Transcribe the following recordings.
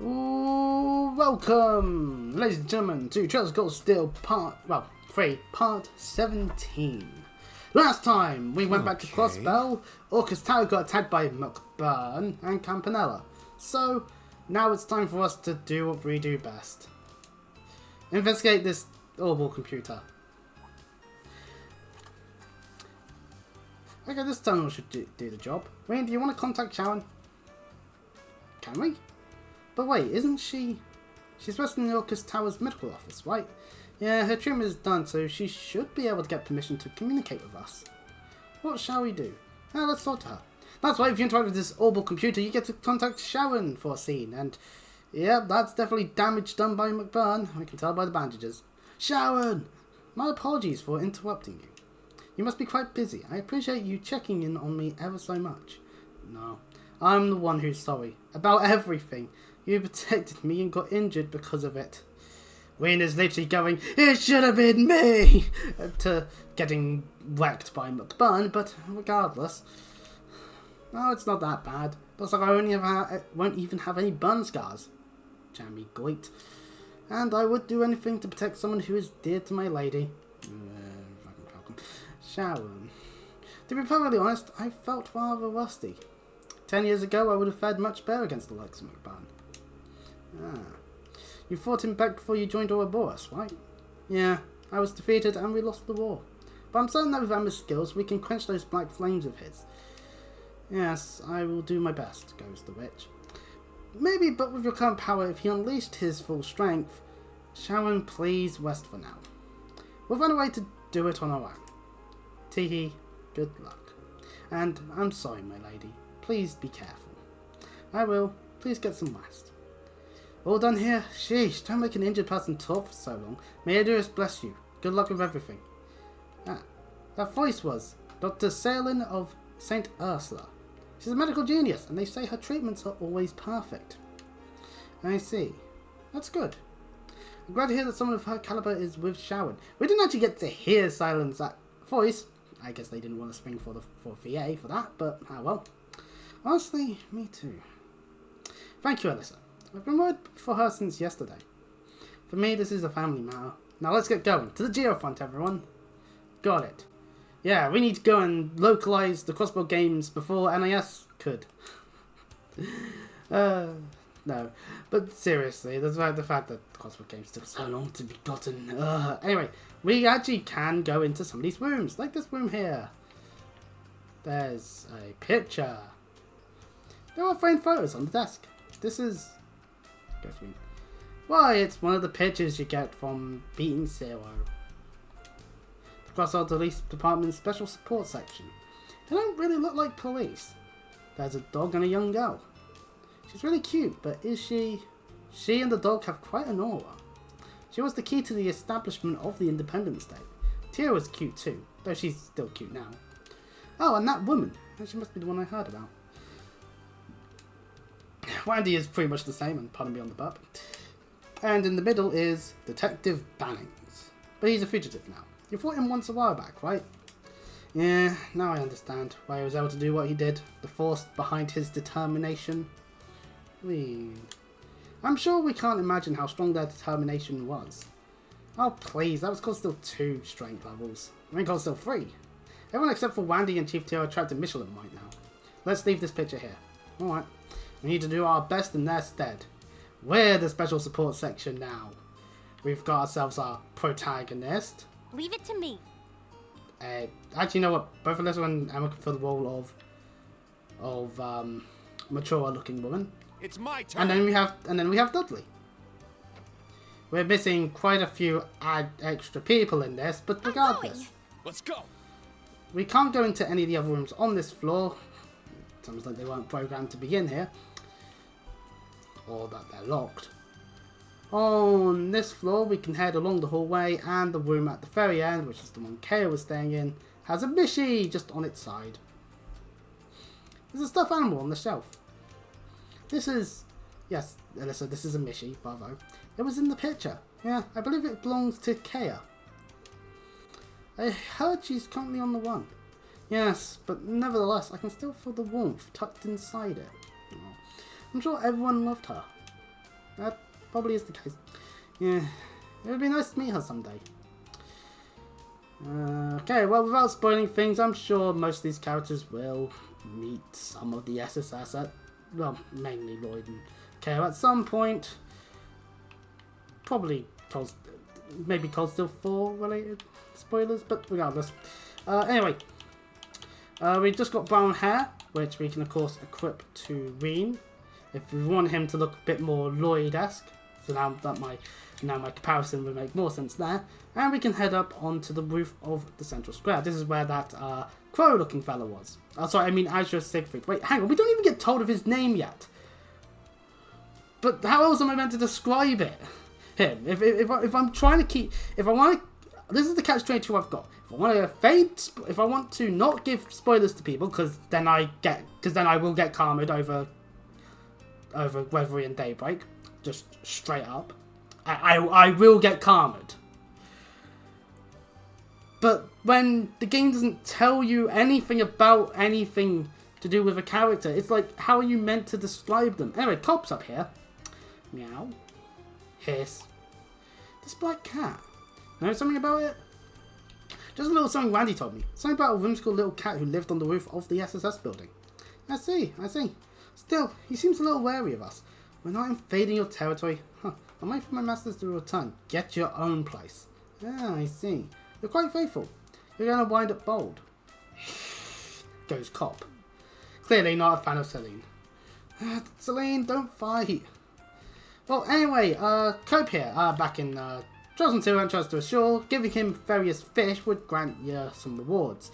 Ooh, welcome, ladies and gentlemen, to Trails of Gold Steel Part 3, Part 17. Last time we went back to Crossbell, Orcus Tower got attacked by McBurn and Campanella. So now it's time for us to do what we do best. Investigate this orbital computer. Okay, this tunnel should do the job. Wayne, do you want to contact Sharon? Can we? But wait, isn't she... She's resting in the Orcus Tower's medical office, right? Yeah, her treatment is done, so she should be able to get permission to communicate with us. What shall we do? Now let's talk to her. That's right, if you interact with this orbital computer, you get to contact Sharon for a scene. And, yeah, that's definitely damage done by McBurn. I can tell by the bandages. Sharon! My apologies for interrupting you. You must be quite busy. I appreciate you checking in on me ever so much. No, I'm the one who's sorry. About everything. You protected me and got injured because of it. Wayne is literally going, "It should have been me!" to getting wrecked by McBurn, but regardless. No, it's not that bad. Looks like I won't even have any burn scars. Jammy goit. And I would do anything to protect someone who is dear to my lady. Sharon. To be perfectly honest, I felt rather rusty. 10 years ago, I would have fared much better against the likes of McBurn. Ah. You fought him back before you joined ouroborus, right? Yeah, I was defeated and we lost the war. But I'm certain that with Emma's skills, we can quench those black flames of his. Yes, I will do my best, goes the witch. Maybe, but with your current power, if he unleashed his full strength, Sharon, please rest for now. We'll find a way to do it on our own. Teehee, good luck. And I'm sorry, my lady. Please be careful. I will. Please get some rest. All done here? Sheesh, don't make an injured person talk for so long. May Aedirus bless you. Good luck with everything. Ah, that voice was Dr. Salin of St. Ursula. She's a medical genius, and they say her treatments are always perfect. I see. That's good. I'm glad to hear that someone of her caliber is with Sharon. We didn't actually get to hear Silen's voice. I guess they didn't want to spring for VA for that, but well. Honestly, me too. Thank you, Alyssa. I've been worried for her since yesterday. For me, this is a family matter. Now let's get going. To the geofront, everyone. Got it. Yeah, we need to go and localize the crossbow games before NIS could. No. But seriously, the fact that the crossbow games took so long to be gotten. Anyway, we actually can go into some of these rooms, like this room here. There's a picture. There are framed photos on the desk. This is... Why, it's one of the pictures you get from beating Zero. Across our police department's special support section. They don't really look like police. There's a dog and a young girl. She's really cute, but is she... She and the dog have quite an aura. She was the key to the establishment of the Independence Day. Tia was cute too, though she's still cute now. Oh, and that woman. She must be the one I heard about. Wandy is pretty much the same, and pardon me on the burp. And in the middle is Detective Bannings. But he's a fugitive now. You fought him once a while back, right? Yeah, now I understand why he was able to do what he did. The force behind his determination. I'm sure we can't imagine how strong their determination was. Oh please, that was called still 2 strength levels. I mean, called still 3. Everyone except for Wandy and Chief Tio are trapped in Michelin right now. Let's leave this picture here. Alright. We need to do our best in their stead. We're the special support section now. We've got ourselves our protagonist. Leave it to me. Actually, you know what? Both Alyssa and Emma can fill the role of mature-looking woman. It's my turn. And then we have Dudley. We're missing quite a few extra people in this, but regardless, let's go. We can't go into any of the other rooms on this floor. It sounds like they weren't programmed to begin here. Or that they're locked. On this floor, we can head along the hallway, and the room at the very end, which is the one Kaya was staying in, has a Mishi just on its side. There's a stuffed animal on the shelf. This is... Yes, Alyssa, this is a Mishi, bravo. It was in the picture. Yeah, I believe it belongs to Kaya. I heard she's currently on the run. Yes, but nevertheless, I can still feel the warmth tucked inside it. I'm sure everyone loved her. that probably is the case. Yeah, it would be nice to meet her someday. Okay, well, without spoiling things, I'm sure most of these characters will meet some of the SSS at, well, mainly Lloyd and Kale at some point. Probably maybe Cold Steel 4 related spoilers, but regardless. Anyway, we just got brown hair, which we can of course equip to Reen if we want him to look a bit more Lloyd-esque. So now my comparison would make more sense there. And we can head up onto the roof of the central square. This is where that crow-looking fella was. Sorry, I mean Azure Siegfried. Wait, hang on, we don't even get told of his name yet. But how else am I meant to describe it? Him. If I'm trying to keep, if I want to, this is the catch-22 I've got. If I want to not give spoilers to people, because then I will get karmed over Reverie and Daybreak, just straight up. I will get karmed. But when the game doesn't tell you anything about anything to do with a character, it's like, how are you meant to describe them? Anyway, Cobb's up here. Meow. Hiss. This black cat. Know something about it? Just a little something Randy told me. Something about a whimsical little cat who lived on the roof of the SSS building. I see. Still, he seems a little wary of us. We're not invading your territory. Huh. I'm waiting for my masters to return. Get your own place. Ah, I see. You're quite faithful. You're going to wind up bold. Goes Cop. Clearly not a fan of Celine. Celine, don't fight. Well, anyway, Cope here, back in Chosen 2 and Chosen to Ashore, giving him various fish would grant you some rewards.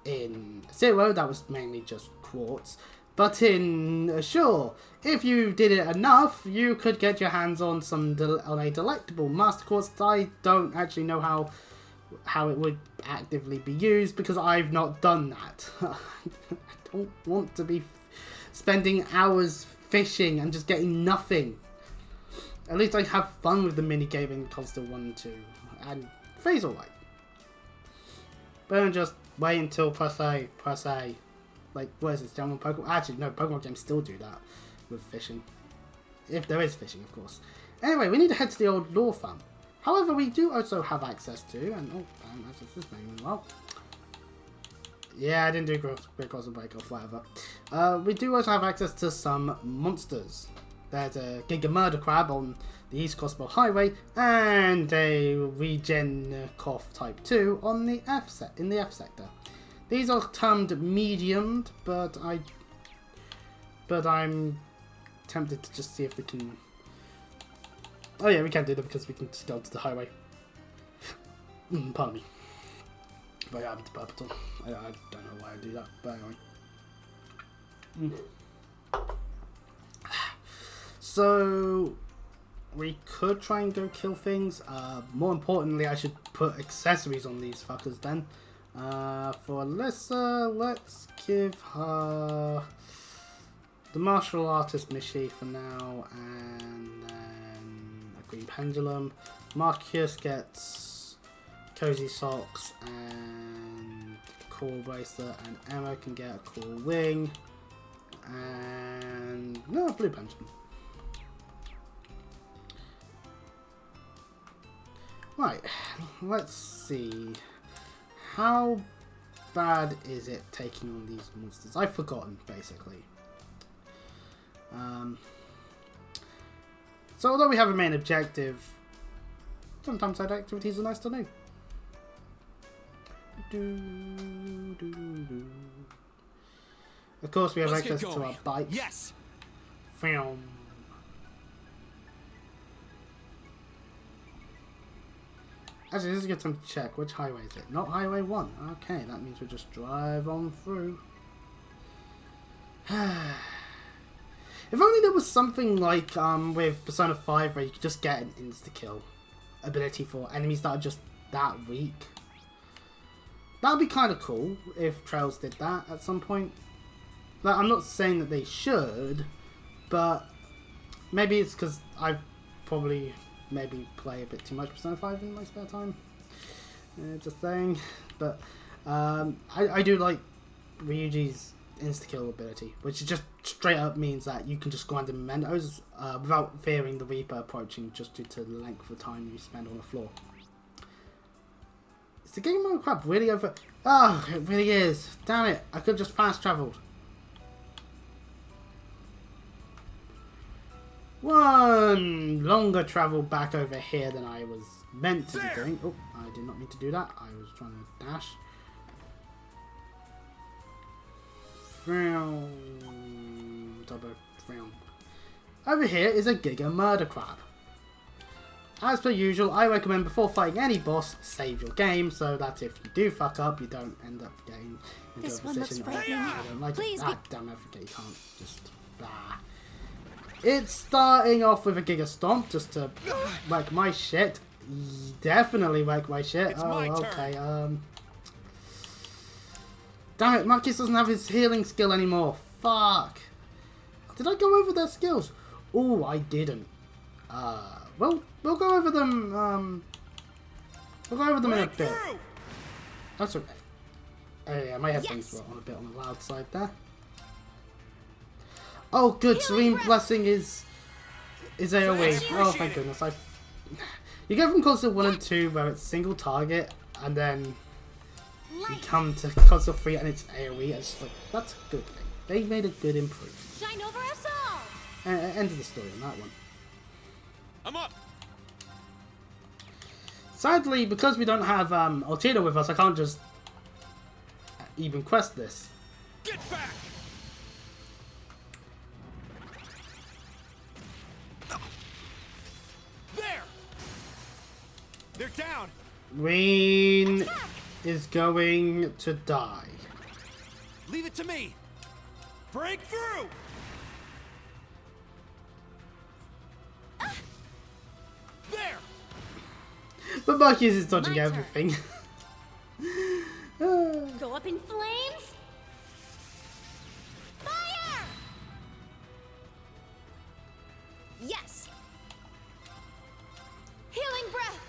In 0, that was mainly just quartz. But in Ashore, if you did it enough, you could get your hands on on a delectable master quartz. I don't actually know how it would actively be used because I've not done that. I don't want to be spending hours fishing and just getting nothing. At least I have fun with the minigame in Constant 1 and 2. And 3's alright. But don't just wait until press A. Like, what is this, Pokemon? Actually, no, Pokemon games still do that with fishing. If there is fishing, of course. Anyway, we need to head to the old law farm. However, we do also have access to, and access this name as well. Yeah, I didn't do Great Cross and Break off, whatever. We do also have access to some monsters. There's a Giga Murder Crab on the East Crossbow Highway, and a Regenkov Type 2 on the F sector. These are termed mediumed, but I'm tempted to just see if we can. Oh yeah, we can do that because we can just go to the highway. Pardon me. If I happen to burp at all. I don't know why I do that, but anyway. So, we could try and go kill things. More importantly, I should put accessories on these fuckers then. For Alyssa, let's give her the martial artist Mishi for now, and then a green pendulum. Marcus gets cozy socks and cool bracelet, and Emma can get a cool wing and no blue pendulum. Right, let's see. How bad is it taking on these monsters? I've forgotten, basically. So although we have a main objective, sometimes side activities are nice to do. Of course, we have access to our bikes. Yes. Film. Actually, this is a good time to check. Which highway is it? Not Highway 1. Okay, that means we'll just drive on through. If only there was something like with Persona 5 where you could just get an insta-kill ability for enemies that are just that weak. That would be kind of cool if Trails did that at some point. Like, I'm not saying that they should, but maybe it's because I've probably play a bit too much Persona 5 in my spare time. Just saying. But I do like Ryuji's insta-kill ability, which just straight up means that you can just grind the mementos without fearing the Reaper approaching, just due to the length of time you spend on the floor. Is the game mode crap really over? Oh, it really is. Damn it! I could have just fast travelled. One longer travel back over here than I was meant to be doing. Oh, I did not mean to do that. I was trying to dash. Double frown. Over here is a Giga Murder Crab. As per usual, I recommend before fighting any boss, save your game, so that if you do fuck up, you don't end up getting into a position of I don't like it. Ah, damn, I forget you can't just blah. It's starting off with a Giga Stomp just to wreck my shit. Definitely wreck my shit. Oh, okay. Damn it, Marcus doesn't have his healing skill anymore. Fuck. Did I go over their skills? Oh, I didn't. Well, we'll go over them. We'll go over them in a bit. That's okay. Oh yeah, my headphones were on a bit on the loud side there. Oh, good. Serene Blessing is AoE. Oh, thank goodness. You go from console 1 and 2 where it's single target, and then you come to console 3 and it's AoE. It's like, that's a good thing. They made a good improvement. Shine over us all. End of the story on that one. I'm up. Sadly, because we don't have Altino with us, I can't just even quest this. Get back. There. They're down. Green is going to die. Leave it to me. Break through. There. But Marcus is dodging everything. Go up in flames. Fire! Yes. Healing breath.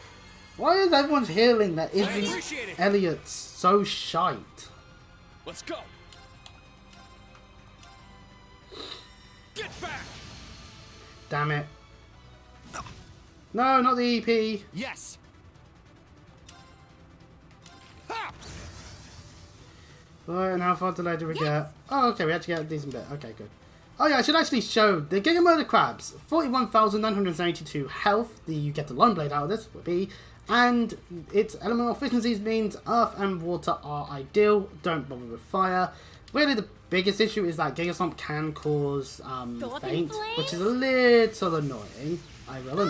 Why is everyone's healing that I isn't appreciate it. Elliot's so shite? Let's go. Get back. Damn it. No, not the EP. Yes. Ha! Right, and how far delayed do we get? Oh, okay, we actually get a decent bit. Okay, good. Oh yeah, I should actually show the Giga Murder Crabs. 41,972 health. You get the Lone Blade out of this, would be. And its elemental efficiencies means earth and water are ideal. Don't bother with fire. Really, the biggest issue is that Giga Stomp can cause faint, which is a little annoying. I will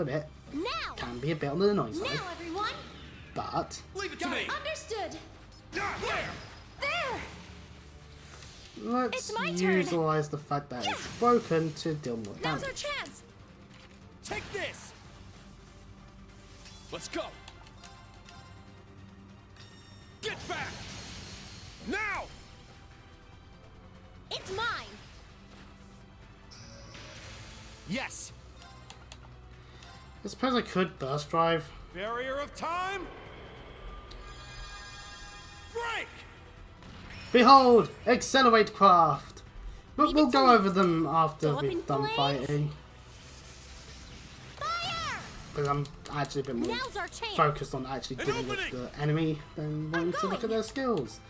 admit. Now. Can be a bit on the annoying side. Now, everyone. But Leave it to me. Understood. There. There. let's It's my turn. utilize the fact that it's broken to deal more Now's damage. our chance. Take this. Let's go. Get back. Now. It's mine. Yes. I suppose I could burst drive. Barrier of time. Break. Behold, accelerate craft. But Leave we'll it go to me. over them after Go up in we've done flames. fighting. Fire. Because I'm actually a bit more Now's our chance. focused on actually An dealing with opening. the enemy than wanting to look at their skills.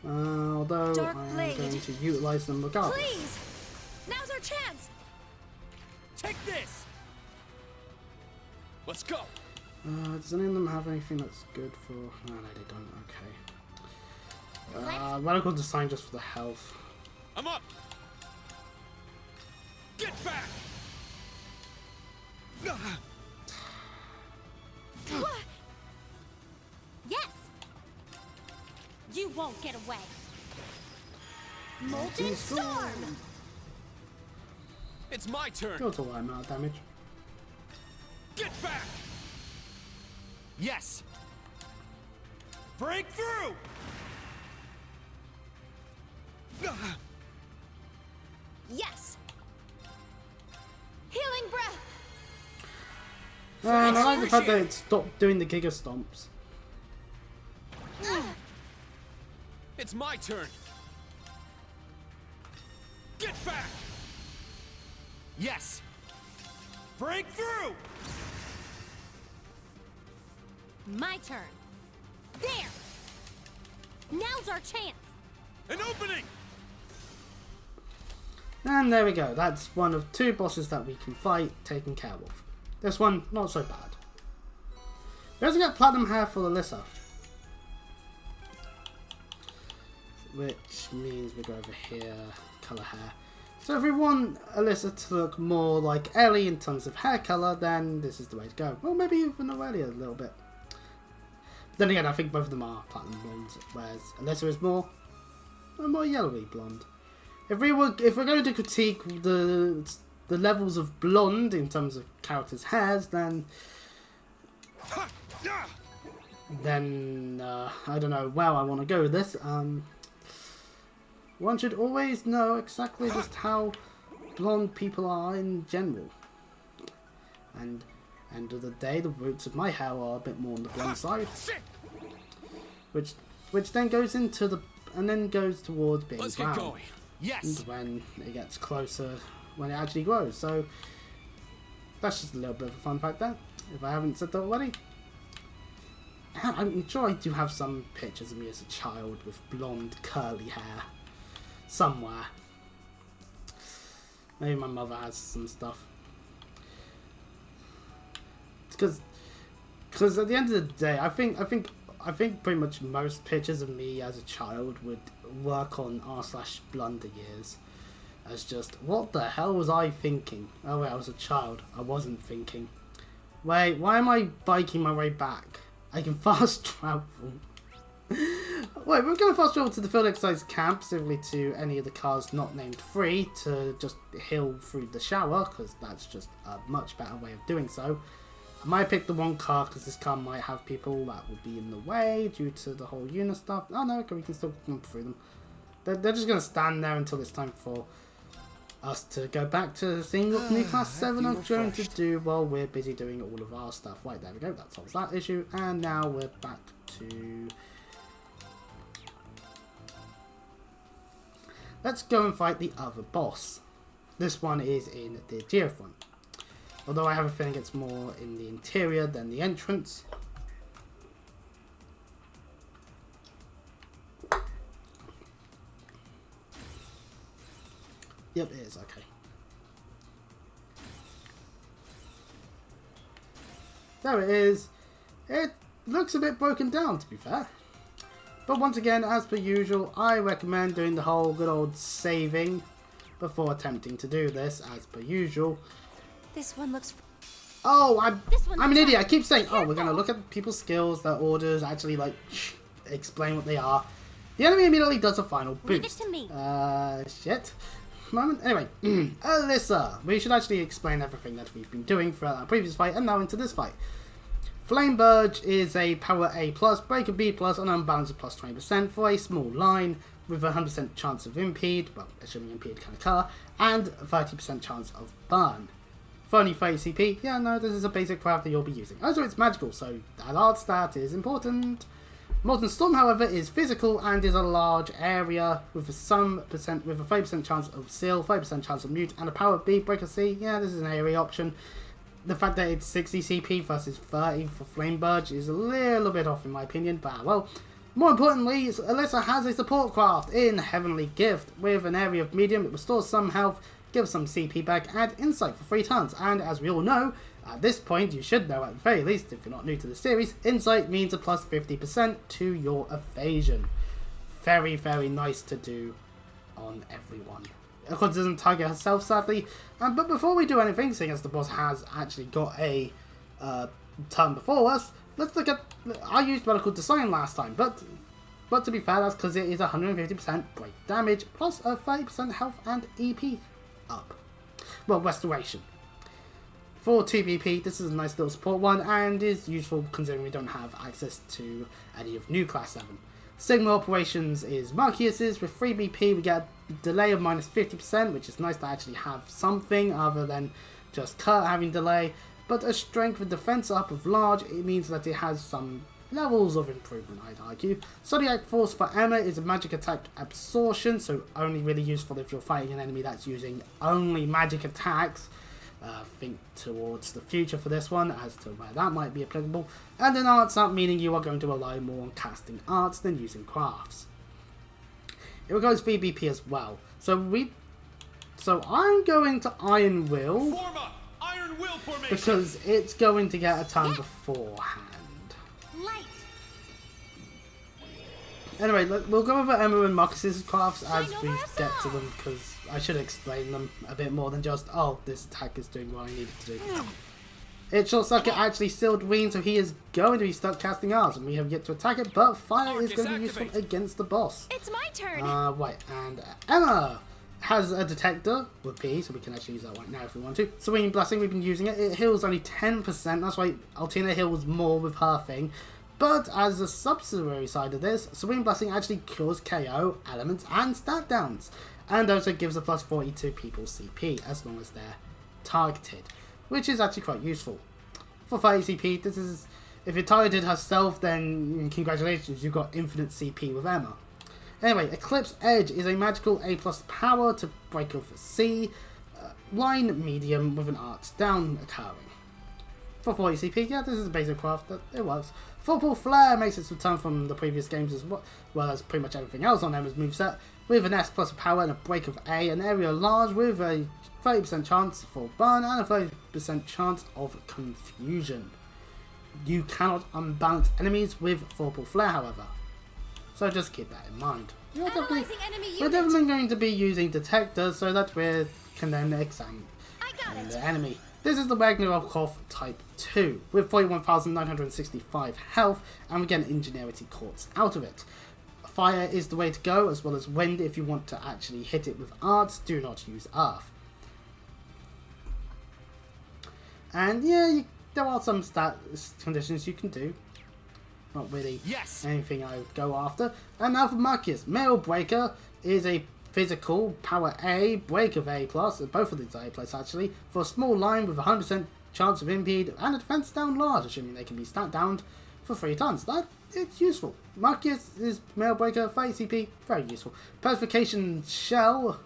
Although Dark I am blade. going to utilize them regardless. Please. Now's our chance. Take this. Let's go. Does any of them have anything that's good for... No, they don't. Okay. Radical Design just for the health. I'm up. Get back. Yes. You won't get away. Molten Storm. It's my turn. Deals a light amount of damage. Get back. Yes. Break through. Yes. Healing breath. I like the fact that it stopped doing the Giga Stomps. It's my turn. back! Yes! Break through! My turn. There! Now's our chance! An opening! And there we go. That's one of 2 bosses that we can fight, taken care of. This one, not so bad. We also get platinum hair for Alyssa. Which means we go over here, colour hair. So if we want Alyssa to look more like Ellie in terms of hair colour, then this is the way to go. Well, maybe even Aurelia a little bit. Then again, I think both of them are platinum blondes, whereas Alyssa is a more yellowy blonde. If we're going to critique the levels of blonde in terms of characters' hairs, then I don't know where I want to go with this. One should always know exactly just how blonde people are in general. And end of the day, the roots of my hair are a bit more on the blonde side, which then goes into goes towards being Let's brown. get going. Yes. And when it gets closer, when it actually grows. So that's just a little bit of a fun fact there, if I haven't said that already. I'm sure I do have some pictures of me as a child with blonde curly hair somewhere. Maybe my mother has some stuff. Because at the end of the day, I think pretty much most pictures of me as a child would work on r/blunder years. As just, what the hell was I thinking? Oh wait, I was a child. I wasn't thinking. Wait, why am I biking my way back? I can fast travel. Wait, we're going to fast travel to the field exercise camp, specifically to any of the cars not named free, to just heal through the shower, because that's just a much better way of doing so. I might pick the wrong car, because this car might have people that would be in the way due to the whole unit stuff. Oh no, okay, we can still come through them. They're just going to stand there until it's time for us to go back to seeing what new class 7 are going to do while we're busy doing all of our stuff. Right, there we go, that solves that issue. And now we're back to... Let's go and fight the other boss. This one is in the geofront. Although I have a feeling it's more in the interior than the entrance. Yep, it is, okay. There it is. It looks a bit broken down, to be fair. But once again, as per usual, I recommend doing the whole good old saving before attempting to do this, as per usual. This one looks... Oh, I'm an idiot. I keep saying, Be careful. oh, we're going to look at people's skills, their orders, actually, like, explain what they are. The enemy immediately does a final boost. Leave it to me. Shit. Moment. Anyway, Alyssa. We should actually explain everything that we've been doing throughout our previous fight and now into this fight. Flame Burge is a power A+, breaker B+, and unbalance of plus 20% for a small line with a 100% chance of impede, well, assuming impede can occur, and a 30% chance of burn. For only 30 CP, yeah, no, this is a basic craft that you'll be using. Also, it's magical, so that art stat is important. Molten Storm, however, is physical and is a large area with a 30% chance of seal, 30% chance of mute, and a power B, breaker C. Yeah, this is an area option. The fact that it's 60 CP versus 30 for Flame Burge is a little bit off in my opinion, but well. More importantly, Alyssa has a support craft in Heavenly Gift. With an area of medium, it restores some health, gives some CP back, and insight for 3 turns. And as we all know, at this point, you should know at the very least, if you're not new to the series, insight means a plus 50% to your evasion. Very, very nice to do on everyone. Of course, it doesn't target herself, sadly. But before we do anything, seeing as the boss has actually got a turn before us, let's look at... I used Medical Design last time, but to be fair, that's because it is 150% break damage, plus a 30% health and EP up. Well, restoration. For 2 BP, this is a nice little support one, and is useful considering we don't have access to any of new Class 7. Signal Operations is Marcius's. With 3 BP, we get a delay of minus 50%, which is nice to actually have something other than just Kurt having delay. But a strength with defense up of large, it means that it has some levels of improvement, I'd argue. Zodiac Force for Emma is a magic attack absorption, so only really useful if you're fighting an enemy that's using only magic attacks. Think towards the future for this one as to where that might be applicable. And an arts up, meaning you are going to rely more on casting arts than using crafts. It regards VBP as well. So I'm going to Iron Will. Form up! Iron Will formation! Because it's going to get a turn beforehand. Light. Anyway, we'll go over Emma and Marcus's crafts as we Shine get to them, because I should explain them a bit more than just, oh, this attack is doing what I need it to do. Its short circuit actually sealed Ween, so he is going to be stuck casting arts, and we have yet to attack it, but fire is going to be useful against the boss. It's my turn. Right, and Emma has a detector with P, so we can actually use that right now if we want to. Serene Blessing, we've been using it. It heals only 10%, that's why Altina heals more with her thing. But as a subsidiary side of this, Serene Blessing actually cures KO, elements, and stat downs. And also gives a plus 40 to people's CP, as long as they're targeted, which is actually quite useful. For 30 CP, this is, if you're targeted herself, then congratulations, you've got infinite CP with Emma. Anyway, Eclipse Edge is a magical A+ power to break off C, line medium with an arts down occurring. For 40 CP, yeah, this is a basic craft, that it works. Football Flare makes its return from the previous games as well as pretty much everything else on Emma's moveset, with an S plus a power and a break of A, an area large with a 30% chance for burn and a 30% chance of confusion. You cannot unbalance enemies with Football Flare, however, so just keep that in mind. We're definitely going to be using detectors so that we can then examine the enemy. This is the Ragnarok Type 2, with 41,965 health, and we get an Ingenuity Quartz out of it. Fire is the way to go, as well as wind if you want to actually hit it with arts. Do not use earth. And yeah, there are some stat conditions you can do. Not really anything I would go after. And now for Marcus. Mail Breaker is a physical power A, break of A+, both of these are A+ actually, for a small line with a 100% chance of impede and a defense down large, assuming they can be stat downed for 3 turns. It's useful. Marcus is Mail Breaker, 30 CP, very useful. Purification Shell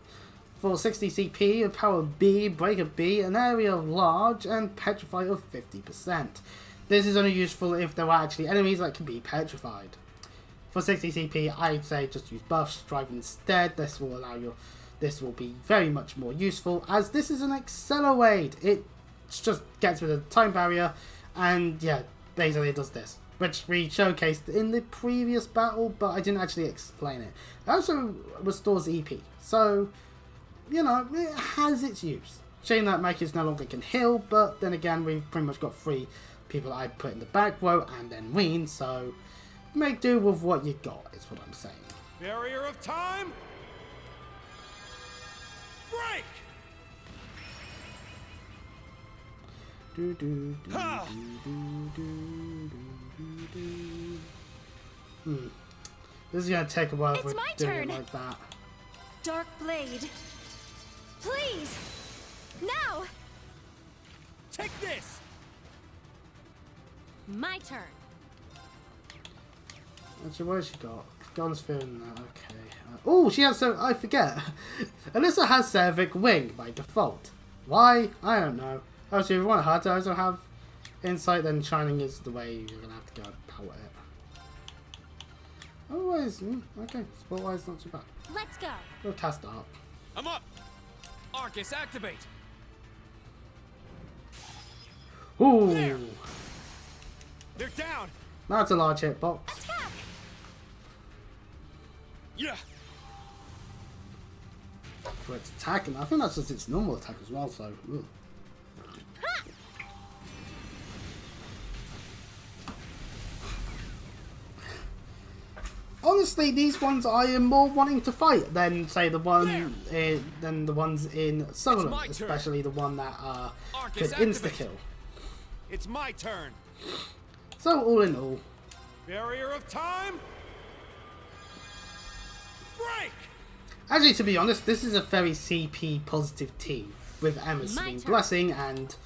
for 60 CP, a power B, break of B, an area of large, and petrify of 50%. This is only useful if there are actually enemies that can be petrified. For 60 CP, I'd say just use Buff Strive instead. This will be very much more useful, as this is an Accelerate. It just gets rid of the time barrier, and yeah, basically it does this, which we showcased in the previous battle, but I didn't actually explain it. It also restores EP, so, you know, it has its use. Shame that Marcus no longer can heal, but then again, we've pretty much got 3 people I put in the back row, and then Ween, so make do with what you got, is what I'm saying. Barrier of time! Break! This is gonna take a while if we're my doing turn. it like that. Dark Blade. Please! Now! Take this! My turn. Actually, what has she got? Gun Sphere and that, okay. Oh, she has so I forget. Alyssa has Cervic Wing by default. Why? I don't know. Obviously, if you want her to also have Insight, then Shining is the way you're gonna have to go power it. Otherwise, okay, sport-wise, not too bad. Let's go. We'll cast up. I'm up! Arcus, activate! Ooh! There. They're down! That's a large hitbox. Attack! Yeah! For its attack, and I think that's just its normal attack as well, so. Ugh. Honestly, these ones I am more wanting to fight than, say, the one than the ones in Sutherland, especially the one that could insta-kill. It's my turn! So, all in all, Barrier of time! Break! actually, to be honest, this is a very CP positive team with Emma's Serene Blessing and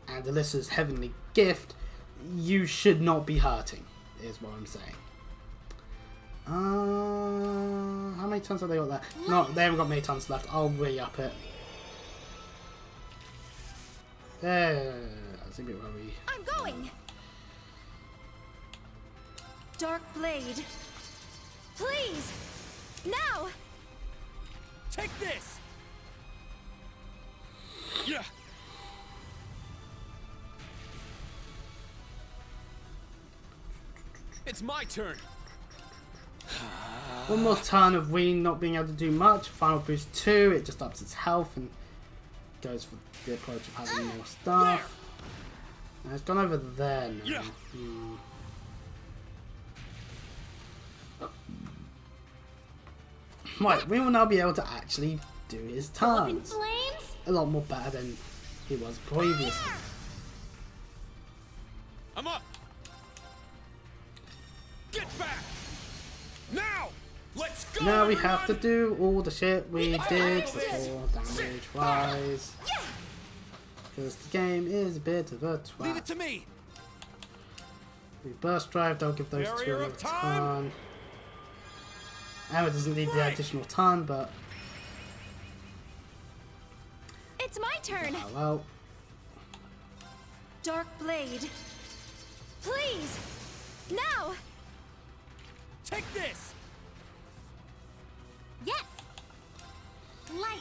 Alyssa's Heavenly Gift. You should not be hurting. is what I'm saying. How many tons have they got there? No, they haven't got many tons left. I'll re-up it. There. That's a bit where we... I'm going! Dark Blade. Please! Now! Take this! Yeah! It's my turn! One more turn of Ween not being able to do much. Final boost 2, it just ups its health and goes for the approach of having more stuff. And it's gone over there now. Yeah. Right, we will now be able to actually do his Up in turns. flames? A lot more better than he was previously. I'm up! Get back! Now! Let's go! Now we have to do all the shit we did before damage wise. Because the game is a bit of a Leave it twat. to me! We burst drive, don't give those Barrier two a of ton. time. Emma doesn't need the additional ton, but It's my turn! oh well. Dark Blade. Please! Now! Take this! Yes! Light!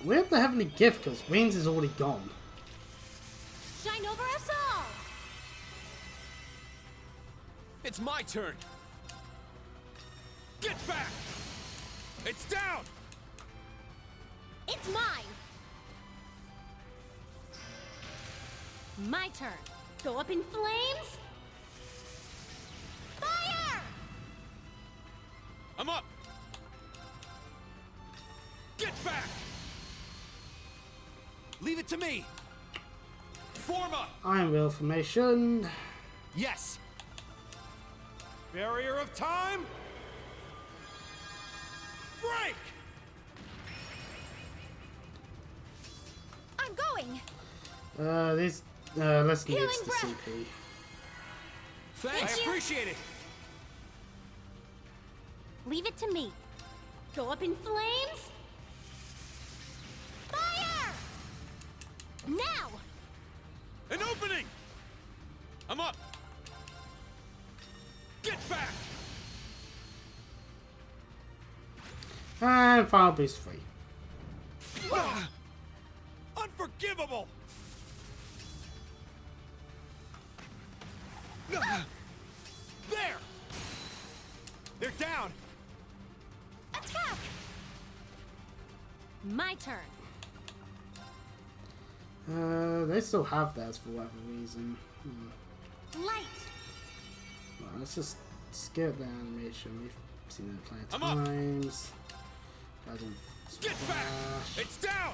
We have the Heavenly Gift because Wings is already gone. Shine over us all! It's my turn! Get back! It's down! It's mine! My turn. Go up in flames? Fire! I'm up! Get back! Leave it to me! Form up! Iron Wheel formation. Yes! Barrier of time! Break! I'm going! Let's Healing mix the breath. CP. Thanks! I appreciate it! Leave it to me. Go up in flames? Fire! Now! An opening! I'm up! Get back! And final boost 3. Ah! Unforgivable! Ah! There! They're down! Attack! My turn. They still have theirs for whatever reason. Light! Well, let's just skip the animation. We've seen that plenty I'm of up. times. Doesn't Get back! splash. It's down!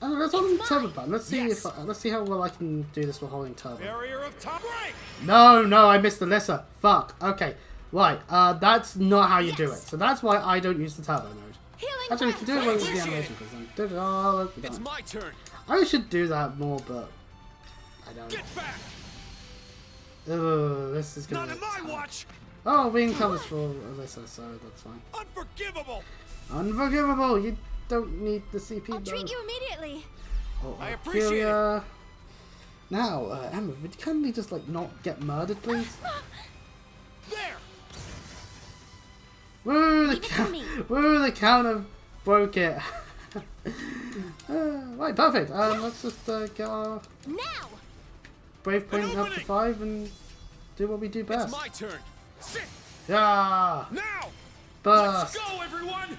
Oh, let's hold It's the turbo mine. button. Let's see Yes. if let's see how well I can do this while holding turbo. Barrier of time! Break! No, I missed the lesser. Fuck. Okay, right. That's not how you do it. Yes. So that's why I don't use the turbo mode. Healing Actually, we can do it with the Appreciate animation it. because then. Oh, It's my turn! I should do that more, but I don't. Get back! Ugh, this is gonna. Not in be my tough. watch! Oh, wing covers for Alyssa, so that's fine. Unforgivable! Unforgivable. You don't need the CP. I'll treat you immediately. I appreciate it. Now, Emma, would you kindly just like not get murdered, please? There! Woo! The Leave it to me. woo! The counter broke it. Right, perfect. Let's just get our Now! brave point up to opening. 5 and do what we do It's best. my turn! Sit! Yeah! Now! Burst! Let's go, everyone!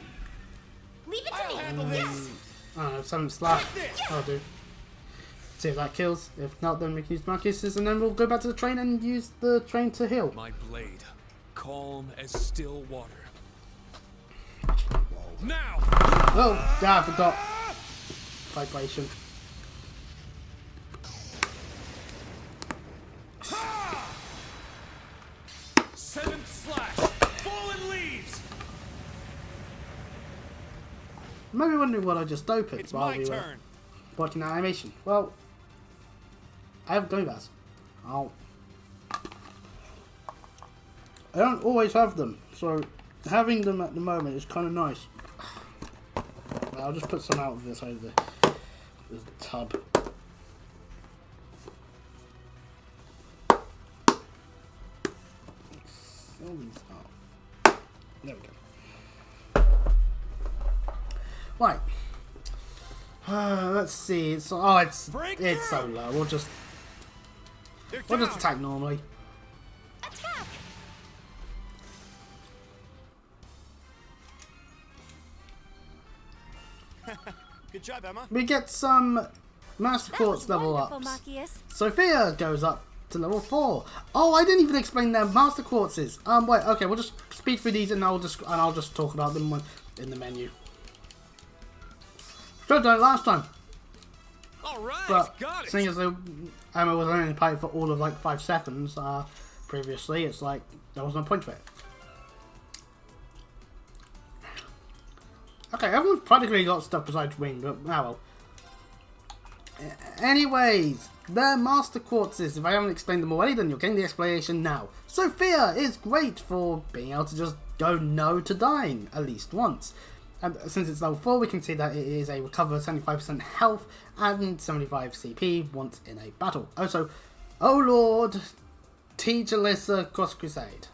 Leave it to I'll me. handle this! I don't know, some slash. Take this. I'll do. See if that kills. If not, then we can use Marcus's and then we'll go back to the train and use the train to heal. My blade, calm as still water. Now! Oh, yeah, I forgot. Vibration. Seventh slash! Fallen leaves! Maybe wondering what I just opened It's while my we were turn! watching the animation. Well, I have going bass. Oh. I don't always have them, so having them at the moment is kind of nice. I'll just put some out of this over this tub. Fill these up. There we go. Right. Let's see. It's so low. We'll just attack normally. Attack! Good job, Emma. We get some Master Quartz level ups. Marcius. Sophia goes up to level 4. Oh, I didn't even explain their Master Quartzes. Wait, okay, we'll just speed through these and I'll just talk about them in the menu. Should have done it last time. Alright, But got it. seeing as though Emma was only playing for all of like 5 seconds previously, it's like there was no point to it. Okay, everyone's practically got stuff besides wing, but well. Anyways, they're Master Quartzes. If I haven't explained them already, then you're getting the explanation now. Sophia is great for being able to just go no to dying at least once. And since it's level 4, we can see that it is a recover 75% health and 75 CP once in a battle. Also, oh lord, teach Alyssa Cross Crusade.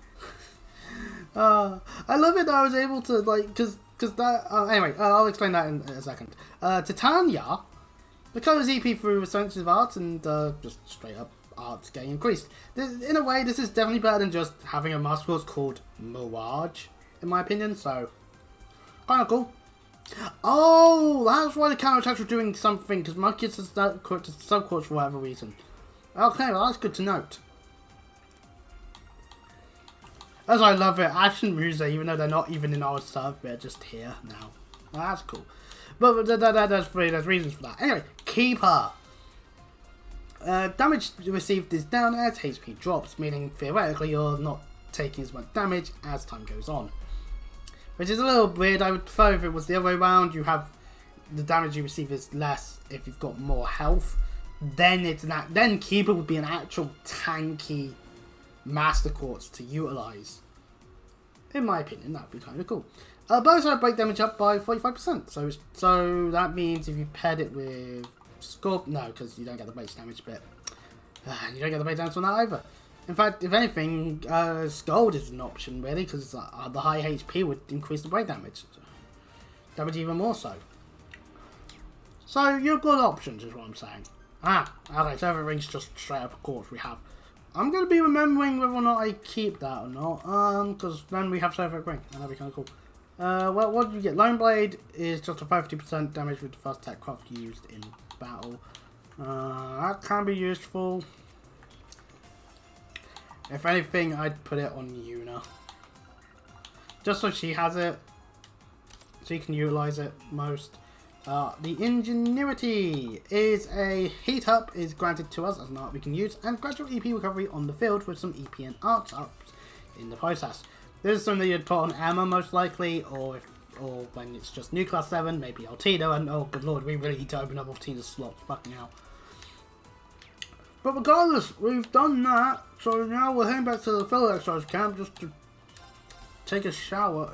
I love it that I was able to, like, because that... anyway, I'll explain that in a second. Titania recovers EP through restorative arts and just straight up arts getting increased. In a way, this is definitely better than just having a Master Course called Mirage, in my opinion, so... kind of cool. Oh, that's why the counterattacks were doing something, because Marcus is subquartz for whatever reason. Okay, well that's good to note. As I love it, Ash and Musa, even though they're not even in our serve, they're just here now. Well, that's cool. But there's reasons for that. Anyway, Keeper. Damage received is down as HP drops, meaning theoretically you're not taking as much damage as time goes on. Which is a little weird. I would prefer if it was the other way around. You have the damage you receive is less if you've got more health. Then then Keeper would be an actual tanky Master Quartz to utilize. In my opinion, that'd be kind of cool. Both side break damage up by 45%. So that means if you paired it with Scorp, no, because you don't get the base damage bit. And you don't get the base damage from that either. In fact, if anything, Scold is an option really, because the high HP would increase the break damage. Damage even more so. So you've got options, is what I'm saying. Okay, so everything's just straight up a quartz we have. I'm going to be remembering whether or not I keep that or not, because then we have Seraphic Ring, and that'd be kind of cool. Well, what do you get? Lone Blade is just a 50% damage with the first tech craft used in battle. That can be useful. If anything, I'd put it on Yuna. Just so she has it. So you can utilize it most. The Ingenuity is a heat up is granted to us as an art we can use, and gradual EP recovery on the field with some EP and art ups in the process. This is something you'd put on Emma most likely, or when it's just New Class 7, maybe Altino, and oh good lord, we really need to open up Altino's slots, fucking hell. But regardless, we've done that, so now we're heading back to the fellow exercise camp just to take a shower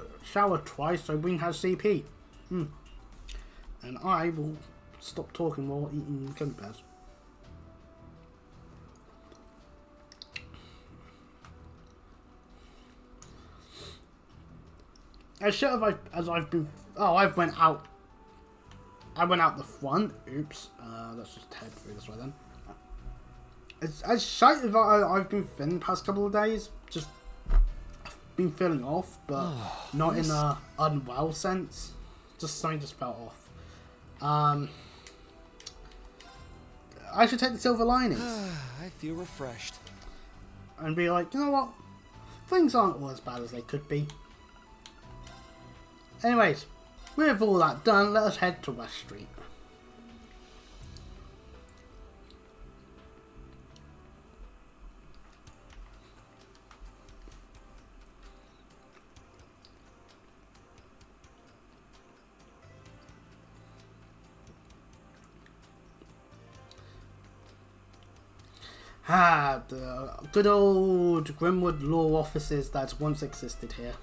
twice so we can have CP. And I will stop talking while eating gummy bears. I went out the front. Oops. Let's just head through this way then. As shite as I've been feeling the past couple of days, just I've been feeling off, but not in a unwell sense. Just something just felt off. I should take the silver linings. I feel refreshed. And be like, you know what? Things aren't all as bad as they could be. Anyways, with all that done, let us head to West Street. The good old Grimwood law offices that once existed here.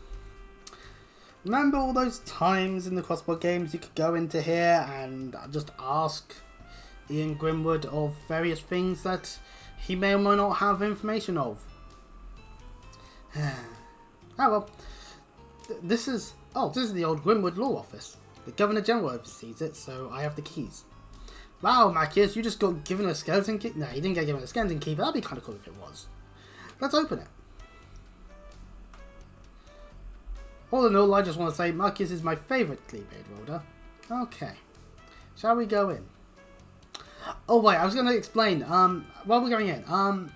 Remember all those times in the crossbow games you could go into here and just ask Ian Grimwood of various things that he may or may not have information of? Ah well, this is the old Grimwood law office. The Governor General oversees it, so I have the keys. Wow, Macias, you just got given a skeleton key? No, you didn't get given a skeleton key, but that'd be kind of cool if it was. Let's open it. All in all, I just want to say Macias is my favourite Cleaveblade wielder. Okay. Shall we go in? Oh wait, I was going to explain. While we're going in, I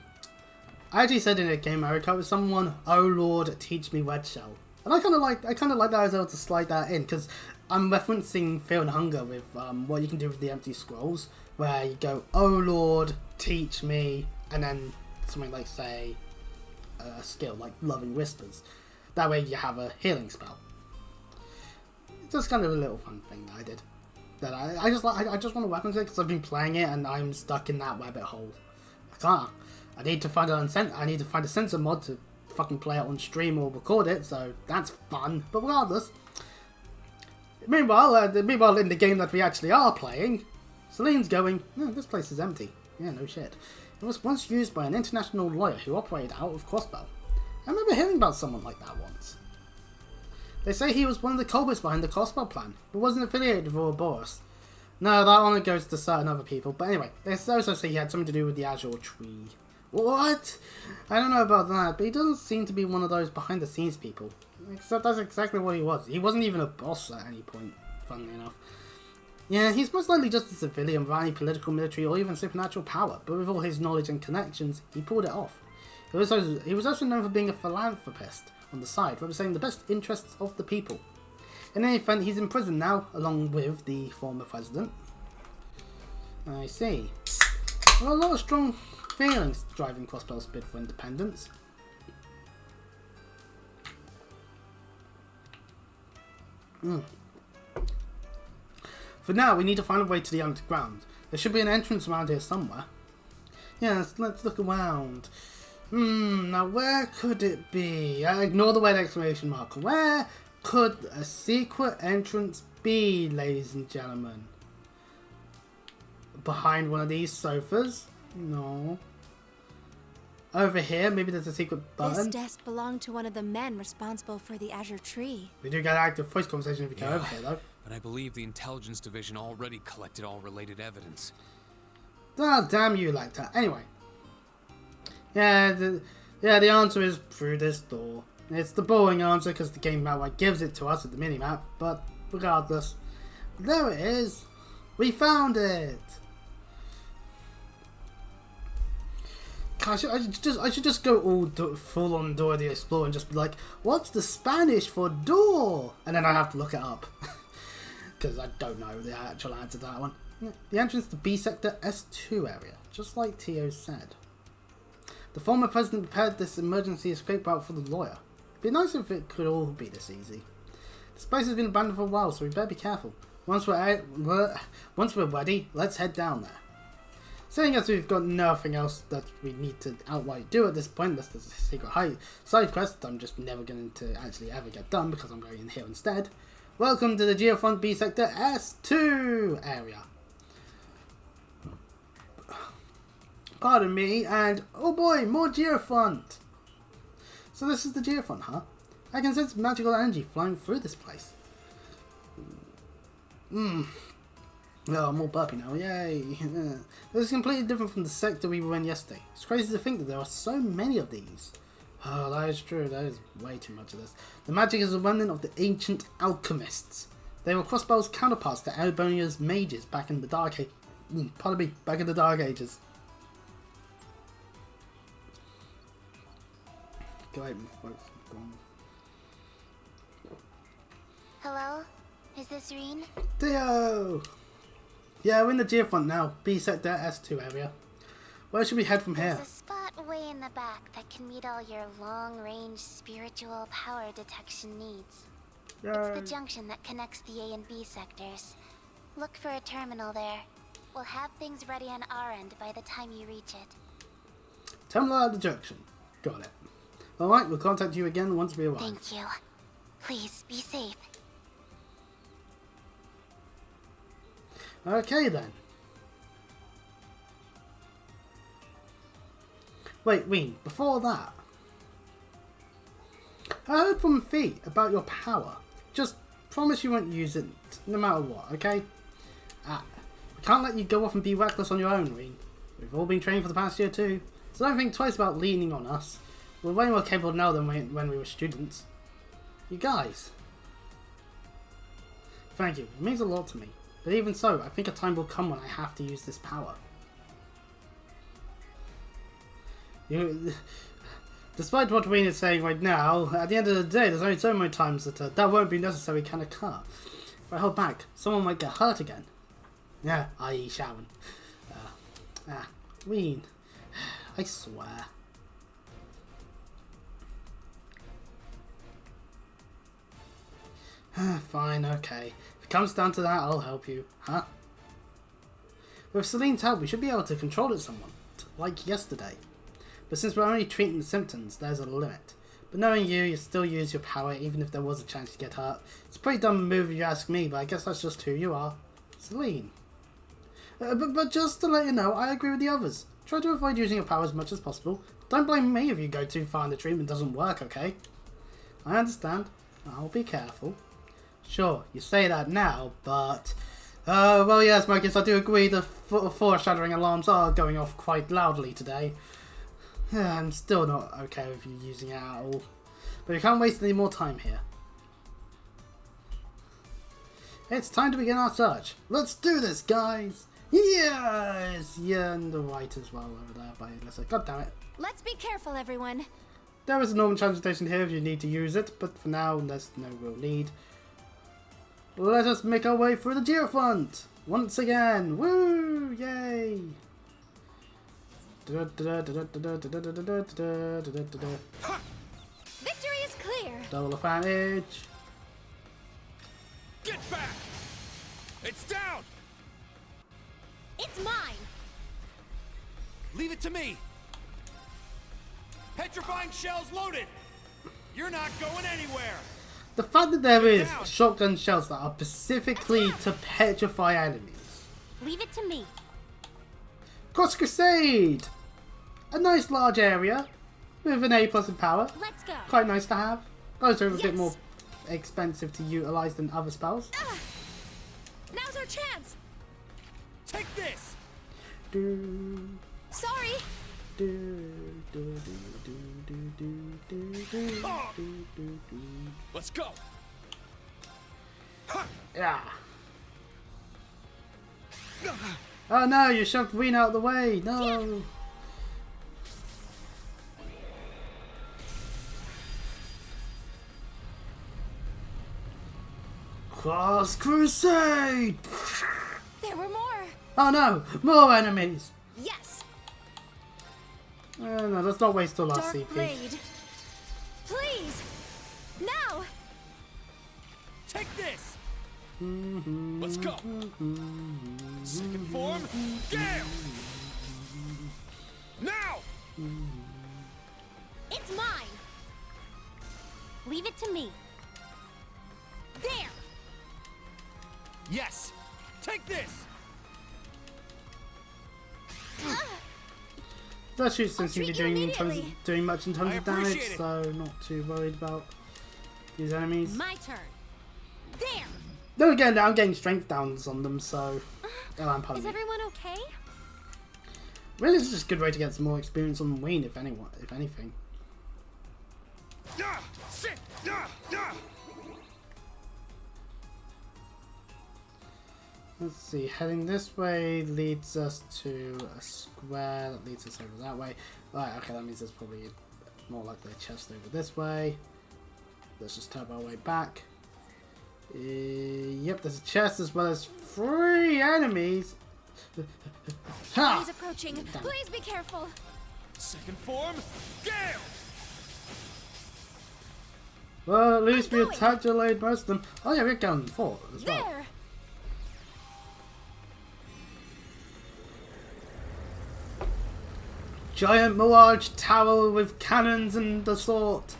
actually said in a game I recorded with someone, "Oh Lord, teach me Red Shell," and I kind of like that I was able to slide that in because I'm referencing Fear and Hunger with what you can do with the empty scrolls, where you go, "Oh Lord, teach me," and then something like, say, a skill like Loving Whispers. That way you have a healing spell. It's just kind of a little fun thing that I did. That I just want to reference it because I've been playing it and I'm stuck in that rabbit hole. I can't. I need to find a sensor mod to fucking play it on stream or record it, so that's fun. But regardless, meanwhile in the game that we actually are playing, Celine's going, "No, this place is empty." Yeah, no shit. It was once used by an international lawyer who operated out of Crossbow. I remember hearing about someone like that once. They say he was one of the culprits behind the Crossbow plan, but wasn't affiliated with ouroborus. No, that only goes to certain other people, but anyway, they also say he had something to do with the Azure Tree. What? I don't know about that, but he doesn't seem to be one of those behind the scenes people. Except that's exactly what he was. He wasn't even a boss at any point, funnily enough. Yeah, he's most likely just a civilian without any political, military, or even supernatural power, but with all his knowledge and connections, he pulled it off. He was also known for being a philanthropist on the side, representing the best interests of the people. In any event, he's in prison now, along with the former president. I see. Well, a lot of strong feelings driving Crossbow's bid for independence. For now, we need to find a way to the underground. There should be an entrance around here somewhere. Yes, let's look around. Now where could it be? Ignore the word exclamation mark. Where could a secret entrance be, ladies and gentlemen? Behind one of these sofas? No. Over here, maybe there's a secret button. This desk belonged to one of the men responsible for the Azure Tree. We do get active voice conversation if we go over here, though. But I believe the intelligence division already collected all related evidence. Ah, damn you, Lecter. Anyway. Yeah, the answer is through this door. It's the boring answer because the game outright gives it to us at the minimap, but regardless. There it is. We found it. I should just go all full on Dora the Explorer and just be like, "What's the Spanish for door?" And then I have to look it up because I don't know the actual answer to that one. The entrance to B Sector S2 area, just like Tio said. The former president prepared this emergency escape route for the lawyer. It'd be nice if it could all be this easy. This place has been abandoned for a while, so we better be careful. Once we're ready, let's head down there. Seeing as we've got nothing else that we need to outright do at this point, unless there's a secret side quest I'm just never going to actually ever get done because I'm going in here instead. Welcome to the geofront B Sector S2 area. Pardon me, and oh boy, more geofront! So this is the geofront, huh? I can sense magical energy flowing through this place. Oh, more burpy now, yay! This is completely different from the sector we were in yesterday. It's crazy to think that there are so many of these. Oh, that is true, that is way too much of this. The magic is a remnant of the ancient alchemists. They were Crossbow's counterparts to Albonia's mages back in the Dark Ages. Back in the Dark Ages. Great, folks. Hello? Is this Reen? Theo! Yeah, we're in the geofront now. B Sector S2 area. Where should we head from here? There's a spot way in the back that can meet all your long-range spiritual power detection needs. Yay. It's the junction that connects the A and B sectors. Look for a terminal there. We'll have things ready on our end by the time you reach it. Terminal at the junction. Got it. Alright, we'll contact you again once we arrive. Thank you. Please be safe. Okay then. Wait, Ween, before that. I heard from Fee about your power. Just promise you won't use it no matter what, okay? We can't let you go off and be reckless on your own, Ween. We've all been training for the past year too, so don't think twice about leaning on us. We're way more capable now than when we were students. You guys. Thank you, it means a lot to me. But even so, I think a time will come when I have to use this power. Despite what Wayne is saying right now, at the end of the day, there's only so many times that that won't be necessary can occur. If I hold back, someone might get hurt again. Yeah, i.e. Sharon. Wayne, I swear. Fine, okay. If it comes down to that, I'll help you, huh? With Celine's help, we should be able to control it somewhat, like yesterday. But since we're only treating the symptoms, there's a limit. But knowing you still use your power even if there was a chance to get hurt. It's a pretty dumb move if you ask me, but I guess that's just who you are. Celine. But just to let you know, I agree with the others. Try to avoid using your power as much as possible. Don't blame me if you go too far and the treatment doesn't work, okay? I understand. I'll be careful. Sure, you say that now, but... well yes, Marcus, I do agree the foreshadowing alarms are going off quite loudly today. I'm still not okay with you using it at all. But we can't waste any more time here. It's time to begin our search. Let's do this, guys! Yes! Yeah, and the right as well over there by Alyssa. God damn it. Let's be careful, everyone. There is a normal transportation here if you need to use it, but for now, there's no real need. Let us make our way through the geofront! Once again! Woo! Yay! Victory is clear! Double advantage! Get back! It's down! It's mine! Leave it to me! Petrifying shells loaded! You're not going anywhere! The fact that there is shotgun shells that are specifically to petrify enemies. Leave it to me. Cross Crusade! A nice large area with an A+ in power. Let's go. Quite nice to have. Those are a bit more expensive to utilize than other spells. Now's our chance! Take this! Sorry! Let's go! Yeah. Oh no, you shoved Ween out of the way. No. Cross Crusade! There were more! Oh no, more enemies! Yes! No, let's not waste all our Dark CP. Blade! Please! Now! Take this! Let's go! Second form, Gale! Now! It's mine. Leave it to me. There. Yes! Take this! That shoot doesn't seem to be doing much in terms I of damage, appreciate it. so not too worried about these enemies. My turn. There. Then again, I'm getting strength downs on them, so I'm Is puzzled. everyone okay? Really, it's just a good way to get some more experience on Ween, if anything. Yeah! Sit! Yeah! Yeah! Let's see, heading this way leads us to a square that leads us over that way. Right, okay, that means there's probably more likely a chest over this way. Let's just turn our way back. Yep, there's a chest as well as 3 enemies. Ha! He's approaching. Damn. Please be careful. Second form, Gale! Well, at least we going. attacked delayed most of them. Oh yeah, we're going 4 as well. There! giant mirage tower with cannons and the sort.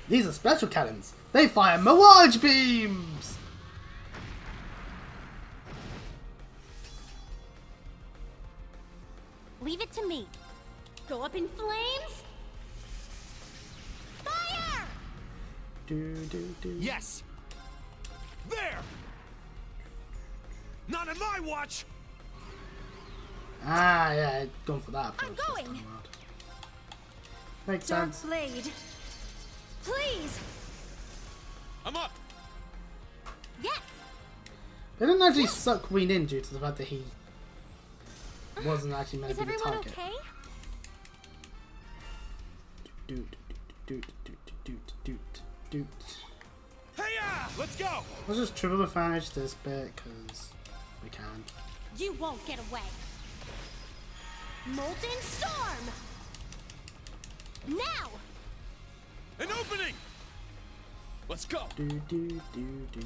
These are special cannons. They fire mirage beams! Leave it to me. Go up in flames. Fire! Yes! There! Not on my watch! Ah, yeah, gone for that. I'm going. Makes Dark sense. Blade. Please! I'm up! Yes! They didn't actually suck Queen in due to the fact that he wasn't actually meant Is to be the everyone target. okay? Hey, let's go! Let's just triple advantage this bit because we can. You won't get away. Molten Storm! Now! An opening! Let's go!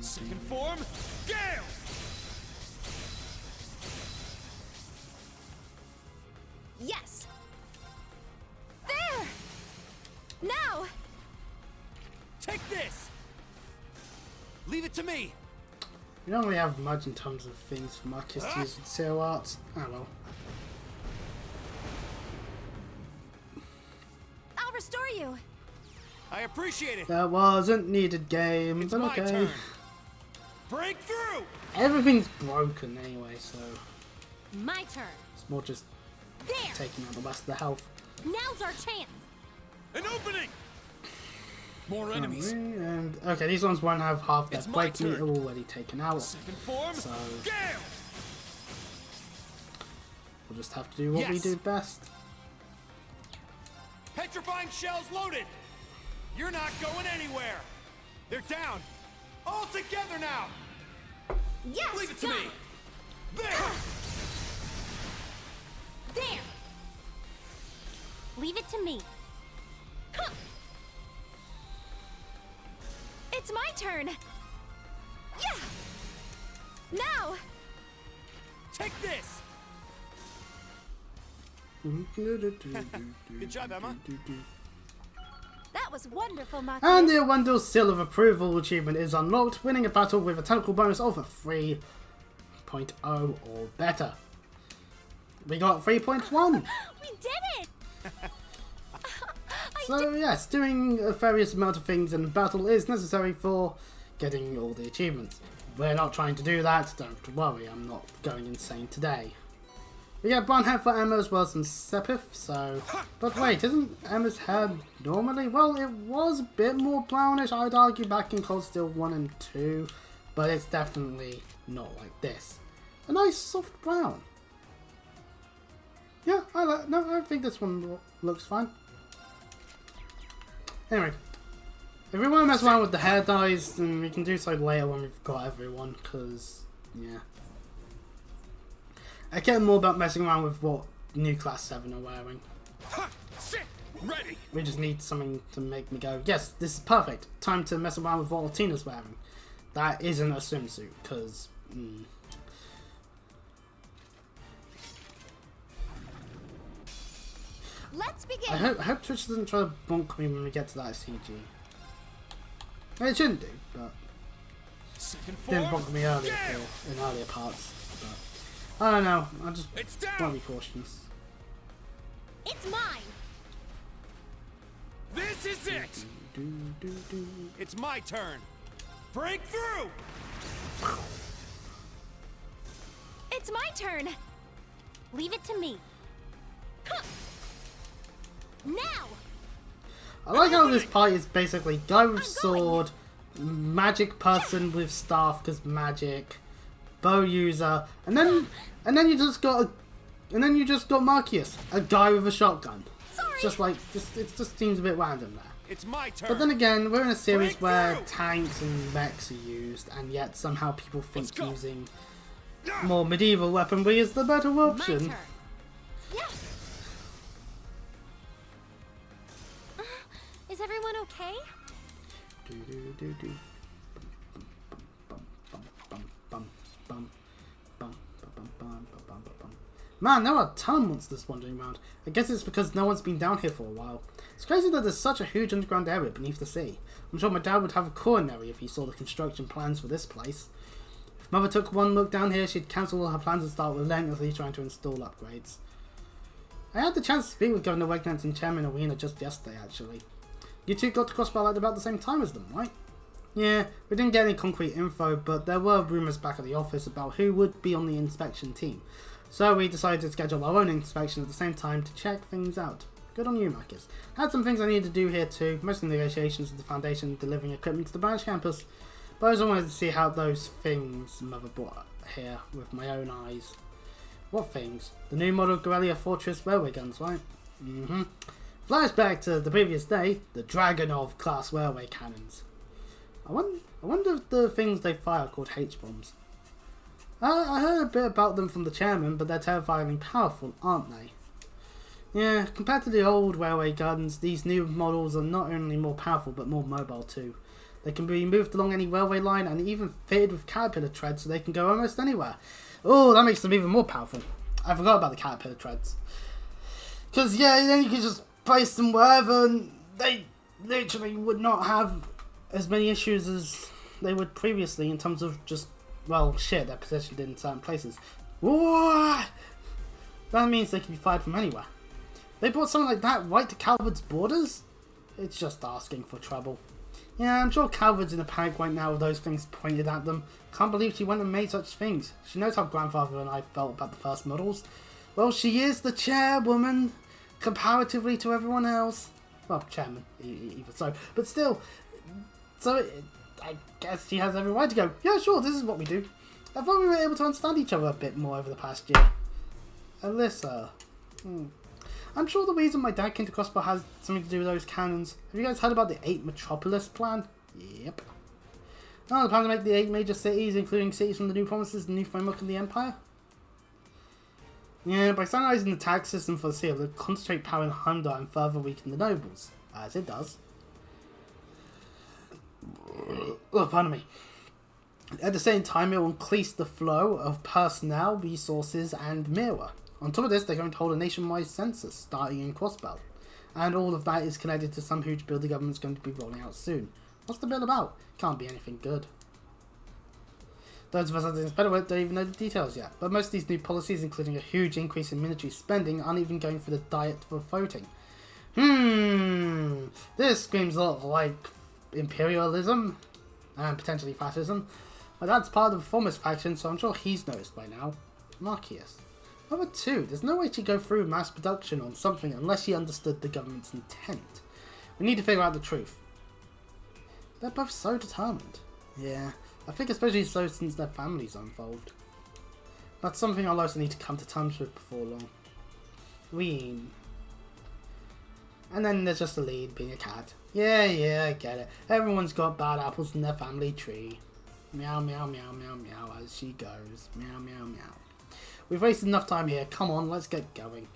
Second form, Gale! Yes! There! Now! Take this! Leave it to me! We don't really have much in terms of things for Marcus to use with Zero Arts. Oh well. I'll restore you! I appreciate it! That wasn't needed, game, It's but my okay. turn! Break through! Everything's broken anyway, so My turn. it's more just There! taking out the rest of the health. Now's our chance. An opening! More enemies. And okay, these ones won't have half their It's my break meter turn. already taken out. Second form, So Gale! we'll just have to do what we Yes. do best. Petrifying shells loaded! You're not going anywhere! They're down! All together now! Yes! Leave it to me! There! There! Leave it to me. Huh. It's my turn! Yeah! Now! Take this! Good job, Emma. That was wonderful, Marcus. And the Wendell Seal of Approval achievement is unlocked, winning a battle with a technical bonus of a 3.0 or better. We got 3.1. We did it! So yes, doing a various amount of things in battle is necessary for getting all the achievements. We're not trying to do that, don't worry, I'm not going insane today. We get brown hair for Emma as well as some Sepith, so... But wait, isn't Emma's hair normally? Well, it was a bit more brownish, I'd argue, back in Cold Steel 1 and 2. But it's definitely not like this. A nice soft brown. Yeah, I think this one looks fine. Anyway, if we want to mess around with the hair dyes, then we can do so later when we've got everyone, because, yeah. I care more about messing around with what new Class 7 are wearing. Sit! Ready! We just need something to make me go, yes, this is perfect. Time to mess around with what Altina's wearing. That isn't a swimsuit, because... Let's begin! I hope Twitch doesn't try to bonk me when we get to that CG. It shouldn't do, but Second it didn't form, bonk me earlier Gale! in earlier parts. But I don't know, I just It's want down! to be cautious. It's mine! This is it! It's my turn! Break through! It's my turn! Leave it to me. Huh. Now! I like how this part is basically guy with sword, magic person with staff because magic, bow user, and then you just got Marcius, a guy with a shotgun. Sorry! It's just like it just seems a bit random there. It's my turn! But then again, we're in a series Break where through! tanks and mechs are used, and yet somehow people Let's think go. using more medieval weaponry is the better My option. turn. Yeah! Is everyone okay? Man, there are a ton of monsters wandering around. I guess it's because no one's been down here for a while. It's crazy that there's such a huge underground area beneath the sea. I'm sure my dad would have a coronary if he saw the construction plans for this place. If Mother took one look down here, she'd cancel all her plans and start relentlessly trying to install upgrades. I had the chance to speak with Governor Wegmans and Chairman Arena just yesterday, actually. You two got to Crossbar at about the same time as them, right? Yeah, we didn't get any concrete info, but there were rumours back at the office about who would be on the inspection team. So we decided to schedule our own inspection at the same time to check things out. Good on you, Marcus. I had some things I needed to do here too, mostly negotiations with the Foundation delivering equipment to the branch campus. But I also wanted to see how those things Mother brought here with my own eyes. What things? The new model Guerrilla Fortress railway guns, right? Flashback to the previous day, the Dragonov class railway cannons. I wonder if the things they fire are called H-bombs. I heard a bit about them from the chairman, but they're terrifyingly powerful, aren't they? Yeah, compared to the old railway guns, these new models are not only more powerful, but more mobile too. They can be moved along any railway line and even fitted with caterpillar treads so they can go almost anywhere. Oh, that makes them even more powerful. I forgot about the caterpillar treads. Because, yeah, then you can just place them wherever and they literally would not have as many issues as they would previously in terms of just, well, shit, they're positioned in certain places. Whoa! That means they can be fired from anywhere. They brought something like that right to Calvard's borders? It's just asking for trouble. Yeah, I'm sure Calvard's in a panic right now with those things pointed at them. Can't believe she went and made such things. She knows how grandfather and I felt about the first models. Well, she is the chairwoman, comparatively to everyone else. Well, chairman, even so. But still, I guess she has every right to go, yeah, sure, this is what we do. I thought we were able to understand each other a bit more over the past year. Alyssa. I'm sure the reason my dad came to Crossbar has something to do with those cannons. Have you guys heard about the 8 Metropolis plan? Yep. Oh, the plan to make the 8 major cities, including cities from the New Promises and New Framework of the Empire? Yeah, by standardizing the tax system for the city, it'll concentrate power in Honda and further weaken the nobles. As it does. Oh, pardon me. At the same time, it will increase the flow of personnel, resources, and mirror. On top of this, they're going to hold a nationwide census starting in Crossbell. And all of that is connected to some huge bill the government's going to be rolling out soon. What's the bill about? Can't be anything good. Those of us at the Inspectorate don't even know the details yet, but most of these new policies, including a huge increase in military spending, aren't even going for the diet for voting. This screams a lot like imperialism and potentially fascism. My dad's part of the reformist faction, so I'm sure he's noticed by now. Marcius. Number 2, there's no way to go through mass production on something unless she understood the government's intent. We need to figure out the truth. They're both so determined. Yeah, I think especially so since their families are involved. That's something I'll also need to come to terms with before long. Ween. And then there's just the lead being a cat. Yeah, I get it. Everyone's got bad apples in their family tree. Meow, meow, meow, meow, meow as she goes. Meow, meow, meow. We've wasted enough time here. Come on, let's get going.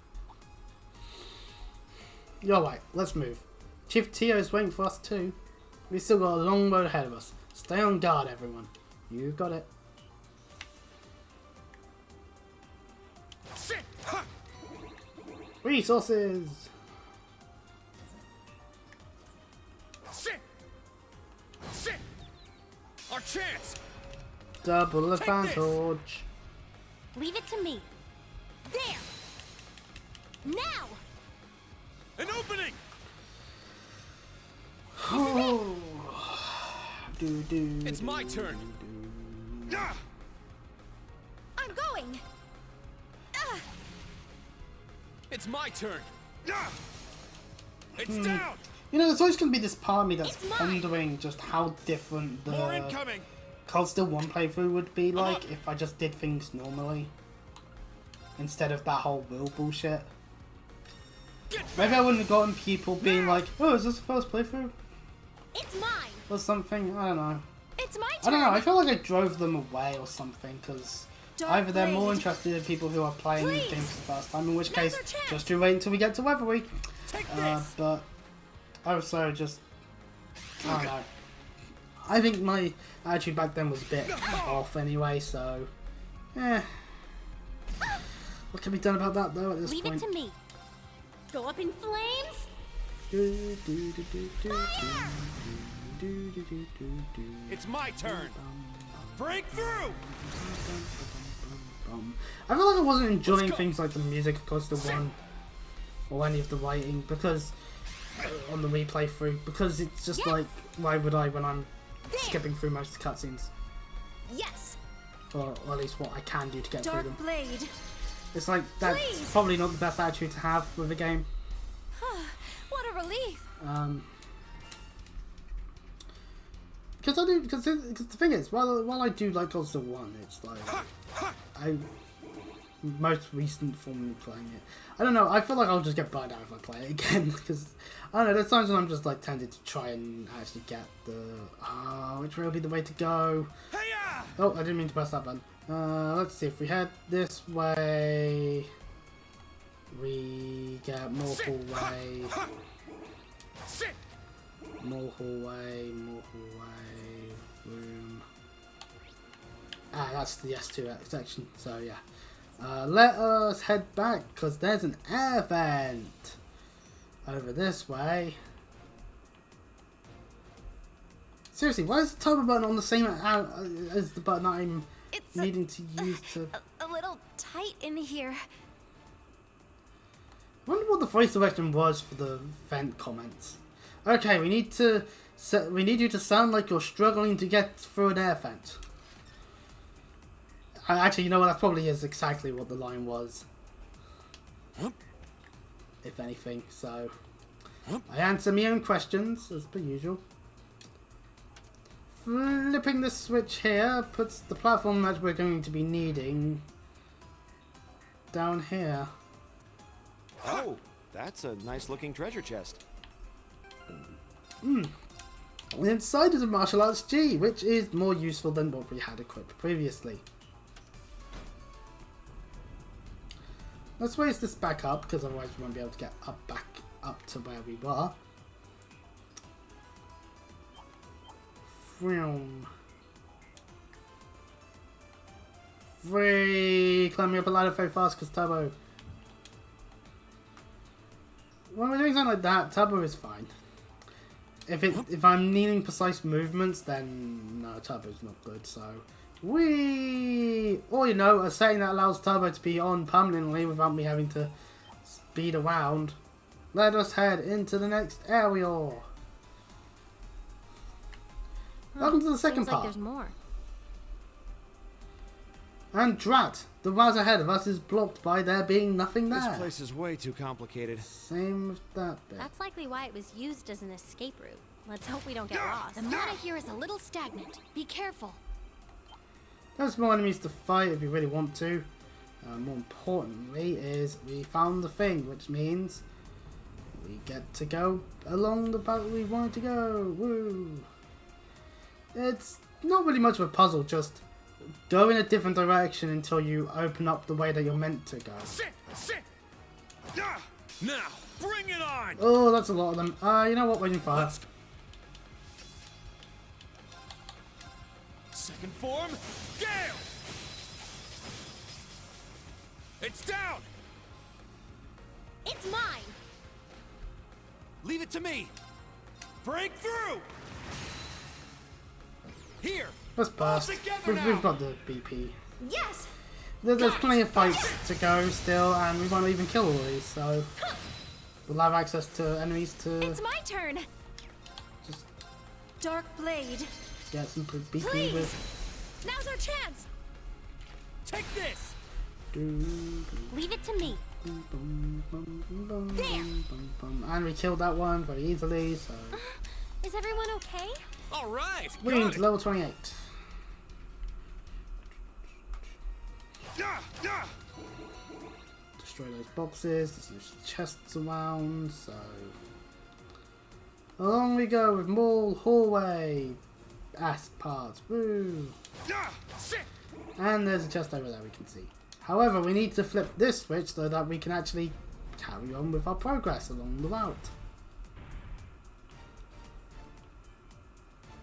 You're right, let's move. Chief Tio's waiting for us too. We've still got a long road ahead of us. Stay on guard, everyone. You got it. Sit! Resources! Sit! Sit! Our chance! Double Take advantage. Leave it to me. There! Now! An opening! Oh. It's my turn. I'm going! It's my turn. It's down. You know, there's always going to be this part of me that's It's mine. pondering just how different More the incoming. Cold Steel 1 playthrough would be like if I just did things normally. Instead of that whole will bullshit. Maybe I wouldn't have gotten people being like, oh, is this the first playthrough? It's mine! Or something, I don't know. It's my I turn! don't know, I feel like I drove them away or something, because either they're more interested in people who are playing Please. things for the first time, in which Now's case, our chance. just you wait until we get to Weatherly. Take this. But also just, I don't know. I think my attitude back then was a bit off anyway, so, What can be done about that though at this Leave point? it to me. Go up in flames. It's my turn. Break through. I feel like I wasn't enjoying things like the music across the one or any of the writing because on the replay through because it's just like why would I when I'm skipping through most of the cutscenes, Yes. or at least what I can do to get through Dark them. blade. It's like that's Please. probably not the best attitude to have with a game. What a relief. Because the thing is, while I do like God of War 1, it's like I most recent for me playing it. I don't know. I feel like I'll just get burned out if I play it again because I don't know. There's times when I'm just like tempted to try and actually get the which way will be the way to go. Hey-ya! Oh, I didn't mean to press that button. Let's see if we head this way. We get more hallway. Sit. More hallway, room. Ah, that's the S2 section, so yeah. Let us head back, because there's an air vent over this way. Seriously, why is the turbo button on the same as the button I'm It's needing to use to... a little tight in here. I wonder what the voice direction was for the vent comments. Okay, we need you to sound like you're struggling to get through an air vent. Actually, you know what? That probably is exactly what the line was. If anything, so I answer my own questions as per usual. Flipping the switch here puts the platform that we're going to be needing down here. Oh, that's a nice looking treasure chest. Inside is a martial arts G, which is more useful than what we had equipped previously. Let's raise this back up, because otherwise we won't be able to get back up to where we were. Free! Climbing up a ladder very fast because turbo. When we're doing something like that, turbo is fine. If I'm needing precise movements, then no, turbo's not good. So or you know, a setting that allows turbo to be on permanently without me having to speed around. Let us head into the next area. Welcome to the second Seems part. like there's more. And drat, the route ahead of us is blocked by there being nothing there. This place is way too complicated. Same with that bit. That's likely why it was used as an escape route. Let's hope we don't get lost. The mana here is a little stagnant. Be careful. There's more enemies to fight if you really want to. More importantly is we found the thing, which means we get to go along the path we wanted to go. Woo! It's not really much of a puzzle, just go in a different direction until you open up the way that you're meant to go. Sit. Yeah. Now, bring it on. Oh, that's a lot of them. You know what? Waiting fire. Second form, Gale. It's down. It's mine. Leave it to me. Break through. Here. Let's burst. We've got the BP. Yes. There's plenty of fights to go still, and we won't even kill all of these, so we'll have access to enemies to It's my turn. just Dark blade. get some BP Please. with. Now's our chance. Take this. Leave it to me. And we killed that one very easily, so Is everyone okay? All right. wings level 28. Yeah. Destroy those boxes. There's chests around, so along we go with more hallway parts. Woo! Yeah. Sit. And there's a chest over there we can see. However, we need to flip this switch so that we can actually carry on with our progress along the route.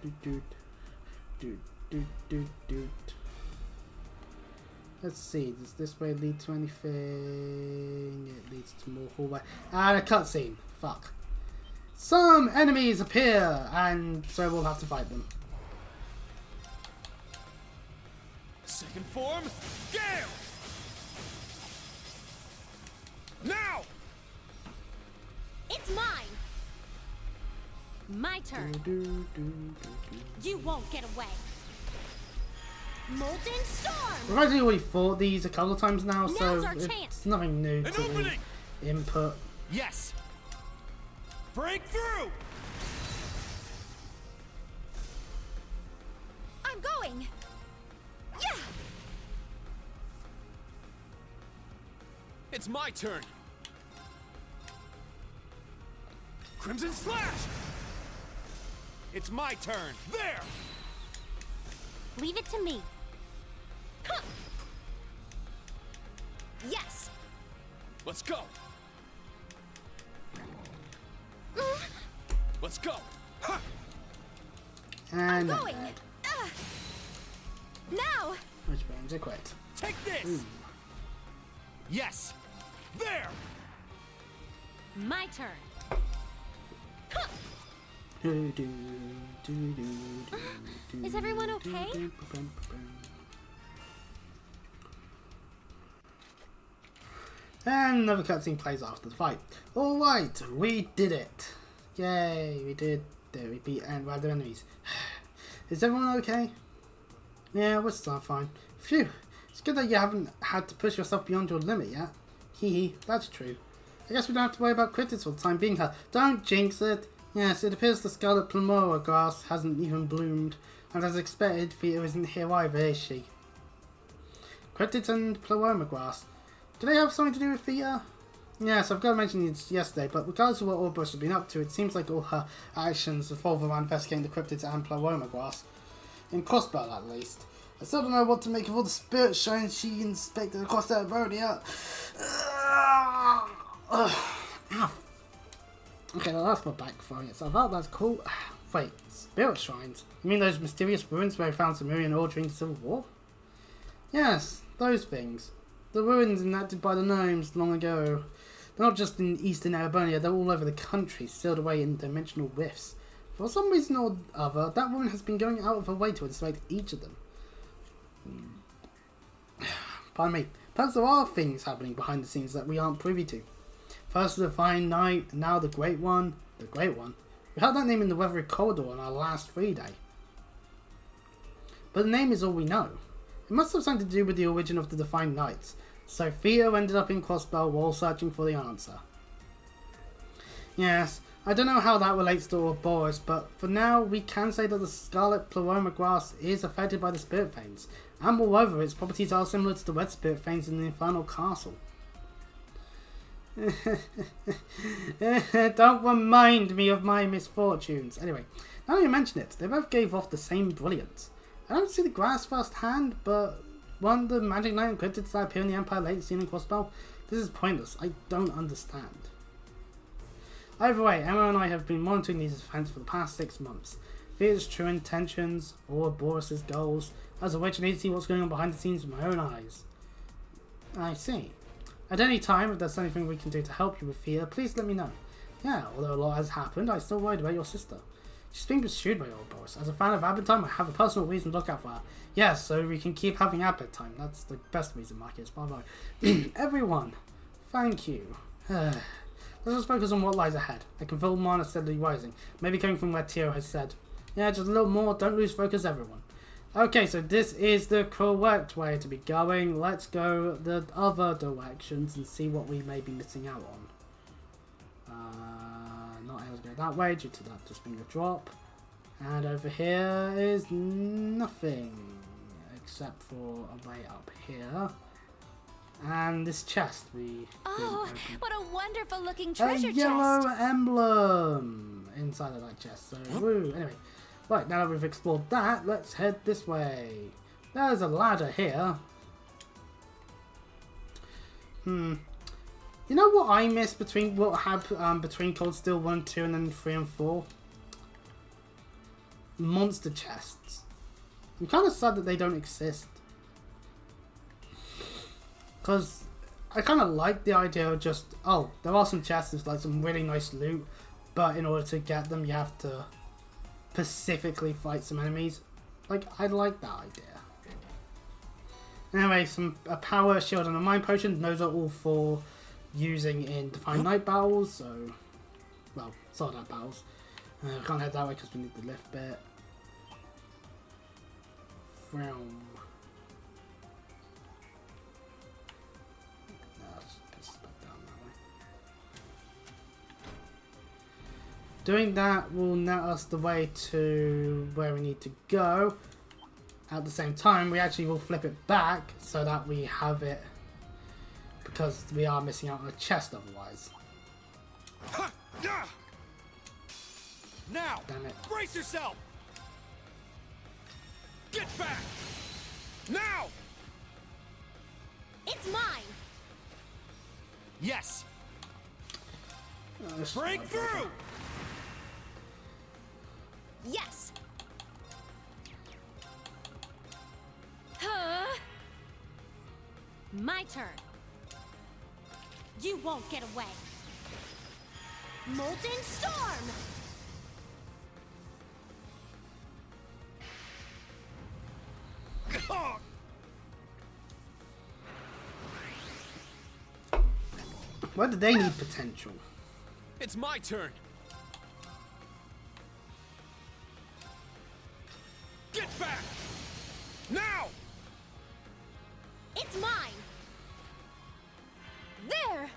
Doot doot. Doot doot doot doot. Let's see, does this way lead to anything? It leads to more hallway. And a cutscene. Fuck. Some enemies appear, and so we'll have to fight them. Second form, Gale! Now! It's mine! My turn. You won't get away. Molten Storm! We've actually already fought these a couple of times now, so Now's our it's chance. nothing new An to opening! input. Yes! Break through! I'm going! Yeah! It's my turn! Crimson Slash! It's my turn! There! Leave it to me. Huh. Yes! Let's go! Let's go! Ha! And Going! Now! which means it quit. Take this! Yes! There! My turn. Is everyone okay? And another cutscene plays after the fight. Alright, we did it. Yay, we did it. We beat random enemies. Is everyone okay? Yeah, we're still fine. Phew, it's good that you haven't had to push yourself beyond your limit yet. Hee hee, that's true. I guess we don't have to worry about critics for the time being, huh? Don't jinx it. Yes, it appears the scarlet plumora grass hasn't even bloomed. And as expected, Vita isn't here either, is she? Cryptids and plumora grass. Do they have something to do with Vita? Yes, I've got to mention this yesterday, but regardless of what ouroborus has been up to, it seems like all her actions revolve around investigating the cryptids and plumora grass. In Crossbow, at least. I still don't know what to make of all the spirit shines she inspected across that road here. Okay, well, that's my back throwing itself out. That's cool. Wait, spirit shrines? You mean those mysterious ruins where I found Sumerian ore during the Civil War? Yes, those things. The ruins enacted by the gnomes long ago. They're not just in eastern Arabonia, they're all over the country, sealed away in dimensional rifts. For some reason or other, that woman has been going out of her way to inspect each of them. Pardon me. Perhaps there are things happening behind the scenes that we aren't privy to. First the Divine Knight, and now the Great One. The Great One? We heard that name in the Weathery Corridor on our last free day. But the name is all we know. It must have something to do with the origin of the Divine Knights. So Theo ended up in Crossbow while searching for the answer. Yes, I don't know how that relates to ouroborus, but for now we can say that the scarlet plumora grass is affected by the spirit veins, and moreover its properties are similar to the red spirit veins in the Infernal Castle. Don't remind me of my misfortunes. Anyway, now you mention it, they both gave off the same brilliance. I don't see the grass firsthand, but one the Magic Knight and cryptids that appear in the Empire late scene in Crossbow, this is pointless. I don't understand. Either way, Emma and I have been monitoring these events for the past 6 months. Vita's true intentions, ouroborus' goals, as a way to need to see what's going on behind the scenes with my own eyes. I see. At any time, if there's anything we can do to help you with Vita, please let me know. Yeah, although a lot has happened, I'm still worried about your sister. She's being pursued by ouroborus. As a fan of Advent Time, I have a personal reason to look out for her. Yes, so we can keep having Advent Time. That's the best reason, Marcus. Bye-bye. Everyone, thank you. Let's just focus on what lies ahead. I can feel mana steadily rising. Maybe coming from where Tio has said. Yeah, just a little more. Don't lose focus, everyone. Okay, so this is the correct way to be going. Let's go the other directions and see what we may be missing out on. Not able to go that way due to that just being a drop. And over here is nothing except for a way up here. And this chest we Oh, what a wonderful looking a treasure yellow chest! emblem inside of that chest. So woo. Anyway, right, now that we've explored that, let's head this way. There's a ladder here. You know what I miss between what happened between Cold Steel 1 and 2 and then 3 and 4? Monster chests. I'm kind of sad that they don't exist. because I kind of like the idea of just, oh, there are some chests with like some really nice loot, but in order to get them you have to specifically fight some enemies. Like, I like that idea. Anyway, a power shield and a mind potion. Those are all for using in Defined Night battles, so, well, Sword Art battles. Can't head that way because we need the lift bit. Vroom. Doing that will net us the way to where we need to go. At the same time, we actually will flip it back so that we have it, because we are missing out on a chest otherwise. Now, Damn it. brace yourself. Get back. Now. It's mine. Yes. Let's Break through. Yes. Huh? My turn. You won't get away. Molten Storm! Why do they need potential? It's my turn. Get back! Now! It's mine! There!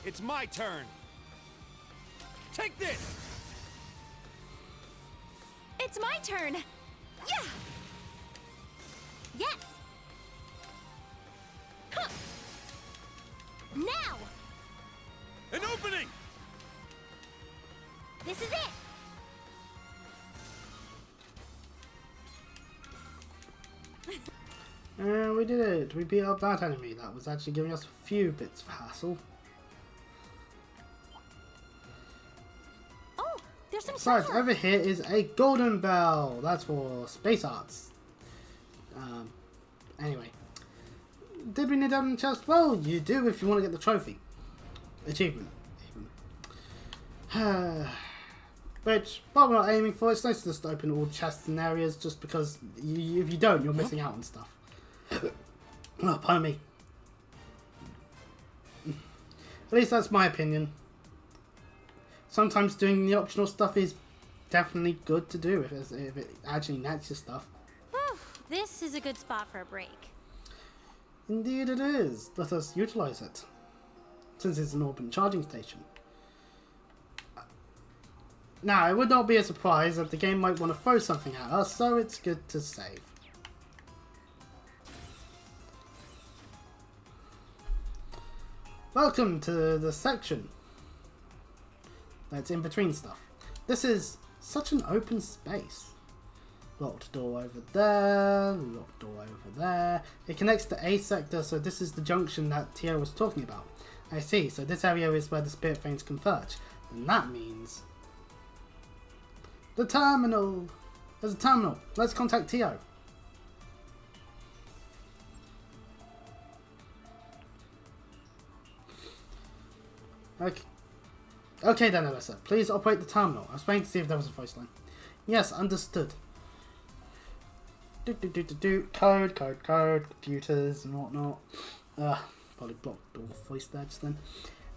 It's my turn. Take this! It's my turn! Yeah! Yes! Huh. Now! An opening! This is it! We did it. We beat up that enemy. That was actually giving us a few bits of hassle. Oh, there's some Besides, treasure! over here is a golden bell. That's for space arts. Anyway. Did we need that chest? Well, you do if you want to get the trophy. Achievement, even. Which, while we're not aiming for, it's nice to just open all chests and areas, just because if you don't, you're missing out on stuff. Oh, pardon me. At least that's my opinion. Sometimes doing the optional stuff is definitely good to do if it actually nets your stuff. Whew, this is a good spot for a break. Indeed it is. Let us utilize it. Since it's an open charging station. Now, it would not be a surprise that the game might want to throw something at us, so it's good to save. Welcome to the section that's in between stuff. This is such an open space. Locked door over there, locked door over there. It connects to A sector, so this is the junction that Tio was talking about. I see, so this area is where the spirit veins converge. And that means... the terminal! There's a terminal. Let's contact Tio. Okay then, Alyssa. Please operate the terminal. I was waiting to see if there was a voice line. Yes, understood. Code, computers and whatnot. Probably blocked all the voice there just then.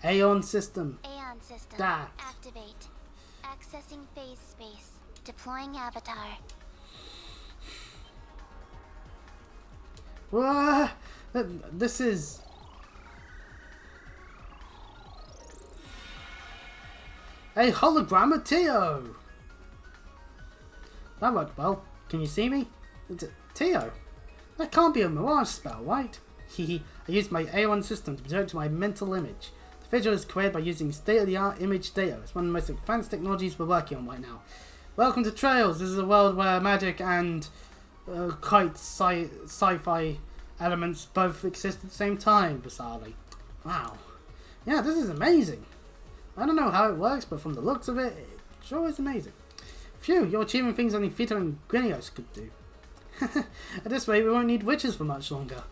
Aeon system. Aeon system. That. Activate. Accessing phase space. Deploying avatar. What? This is... a hologram of Tio! That worked well. Can you see me? Tio? That can't be a mirage spell, right? Hehe. I used my A1 system to project my mental image. The visual is created by using state-of-the-art image data. It's one of the most advanced technologies we're working on right now. Welcome to Trails. This is a world where magic and quite sci-fi elements both exist at the same time, bizarrely. Wow. Yeah, this is amazing. I don't know how it works, but from the looks of it, it sure is amazing. Phew, you're achieving things only Fito and Grinios could do. At this rate, we won't need witches for much longer.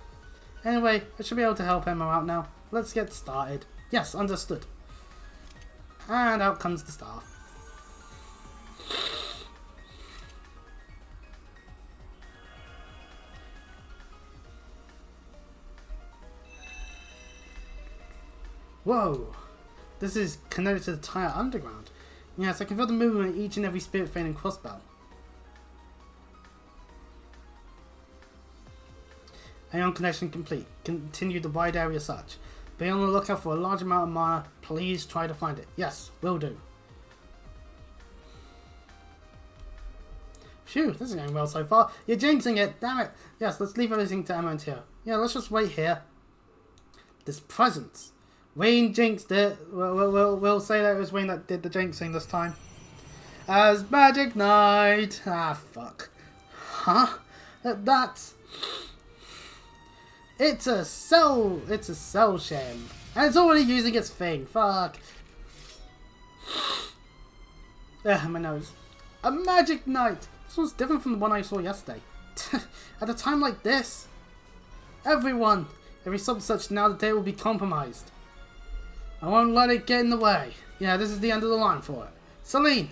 Anyway, I should be able to help Emma out now. Let's get started. Yes, understood. And out comes the staff. Whoa! This is connected to the entire underground. Yes, I can feel the movement of each and every spirit vein and crossbow. Aeon connection complete. Continue the wide area search. Be on the lookout for a large amount of mana. Please try to find it. Yes, will do. Phew, this is going well so far. You're jinxing it, damn it. Yes, let's leave everything to Emma and Tio. Yeah, let's just wait here. This presence. Wayne jinxed it. We'll say that it was Wayne that did the jinxing this time. As Magic Knight. Ah, fuck. Huh? That's... It's a cell shame. And it's already using its thing. Fuck. Ugh, my nose. A Magic Knight. This one's different from the one I saw yesterday. At a time like this, every sub-search now the day will be compromised. I won't let it get in the way. Yeah, this is the end of the line for it. Celine!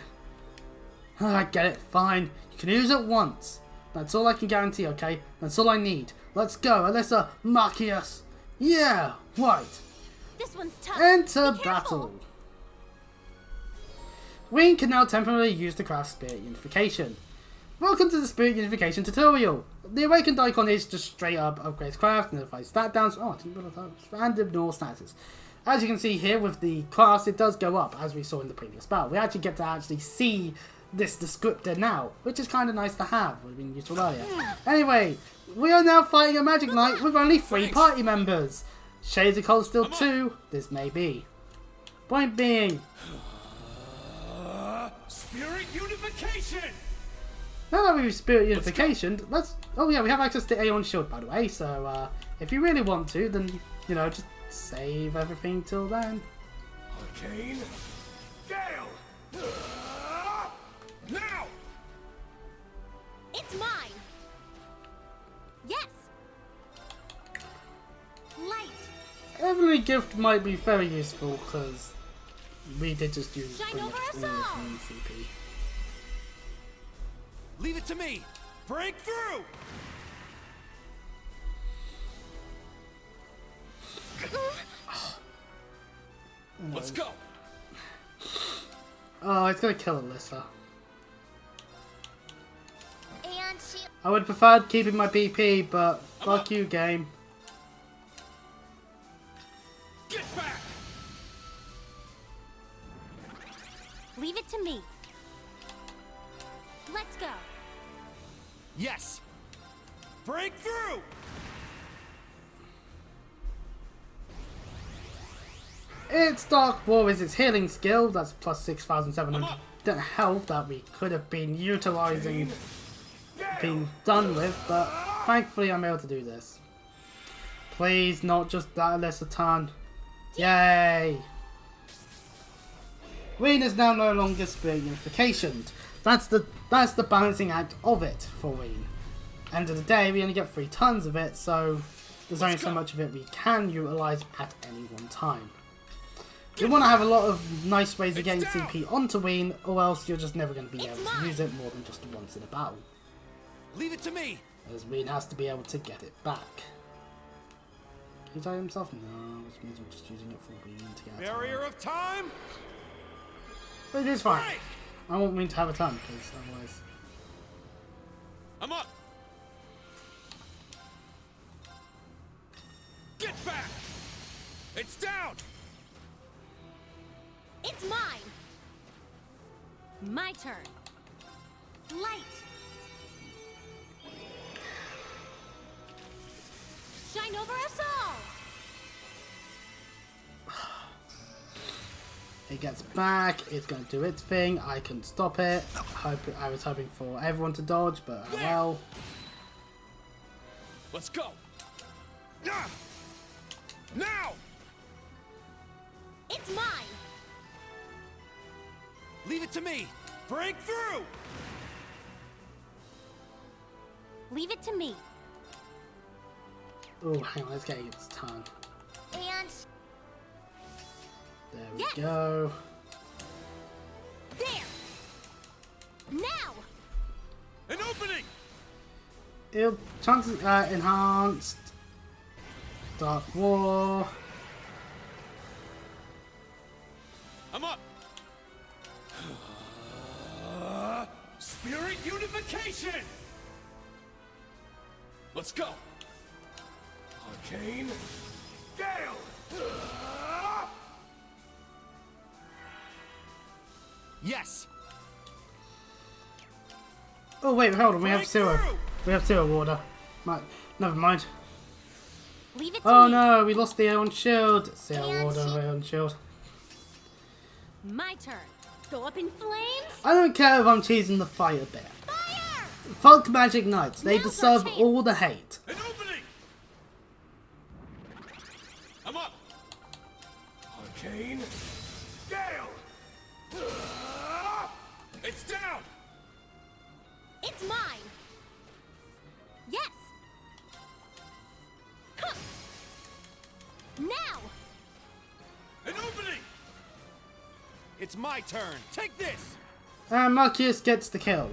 I get it, fine. You can use it once. That's all I can guarantee, okay? That's all I need. Let's go, Alyssa Marcius. Yeah, right. This one's tough. Enter Be careful. battle. Wayne can now temporarily use the craft Spirit Unification. Welcome to the Spirit Unification tutorial. The awakened icon is just straight up upgrades craft, notifies stat downs, and ignore status. As you can see here with the class, it does go up, as we saw in the previous battle. We actually get to see this descriptor now, which is kind of nice to have. We've been useful earlier. Anyway, we are now fighting a Magic Knight with only 3 party members. Shades of Cold Steel 2, this may be. Point being... Spirit Unification! Now that we've Spirit Unification, let's... Oh yeah, we have access to Aeon Shield, by the way, so if you really want to, then, you know, just save everything till then. Arcane Gale! Now! It's mine. Yes. Light. Heavenly Gift might be very useful, because we did just use Shine pretty much over us all all. in CP. Leave it to me! Break through! Let's go! Oh, it's gonna kill Alyssa. And she... I would prefer keeping my BP, but fuck you, game. Get back! Leave it to me. Let's go. Yes! Break through! It's Dark War is its healing skill, that's plus 6,700 health that we could have been utilising, being done with, but thankfully I'm able to do this. Please, not just that Alyssa turn. Yay! Wayne is now no longer Spirit Unification. That's the balancing act of it for Wayne. End of the day, we only get 3 tons of it, so there's only so much of it we can utilise at any one time. You want to have a lot of nice ways of getting CP onto Wayne, or else you're just never going to be able to use it more than just once in a battle. Leave it to me! As Wayne has to be able to get it back. Can he die himself? No, which means I'm just using it for Wayne to get a Barrier of time! But it is fine. Right. I won't mean to have a ton, because otherwise... I'm up! Get back! It's down! It's mine. My turn. Light. Shine over us all. It gets back, it's going to do its thing, I can stop it. I was hoping for everyone to dodge, but oh well. Let's go! Now! It's mine! Leave it to me! Break through! Leave it to me. Oh, hang on, let's get its tongue. And There we Yes. go. There! Now! An opening! It'll chances enhanced. Dark War. I'm up! Spirit unification! Let's go! Arcane Gale! Yes! Oh wait, hold on. We have Break zero. through! We have zero water. Never mind. Leave it to Oh me. no, we lost the Aeon Shield. Zero Aeon water, Shield. Aeon Shield. My turn. Go up in flames. I don't care if I'm cheesing the fire bit. Fire! Fuck Magic Knights. They Now's our deserve chance. all the hate. An opening! I'm up! Arcane Gale! It's down! It's mine. Yes. Huh. Now. An opening! It's my turn. Take this! And Marcus gets the kill.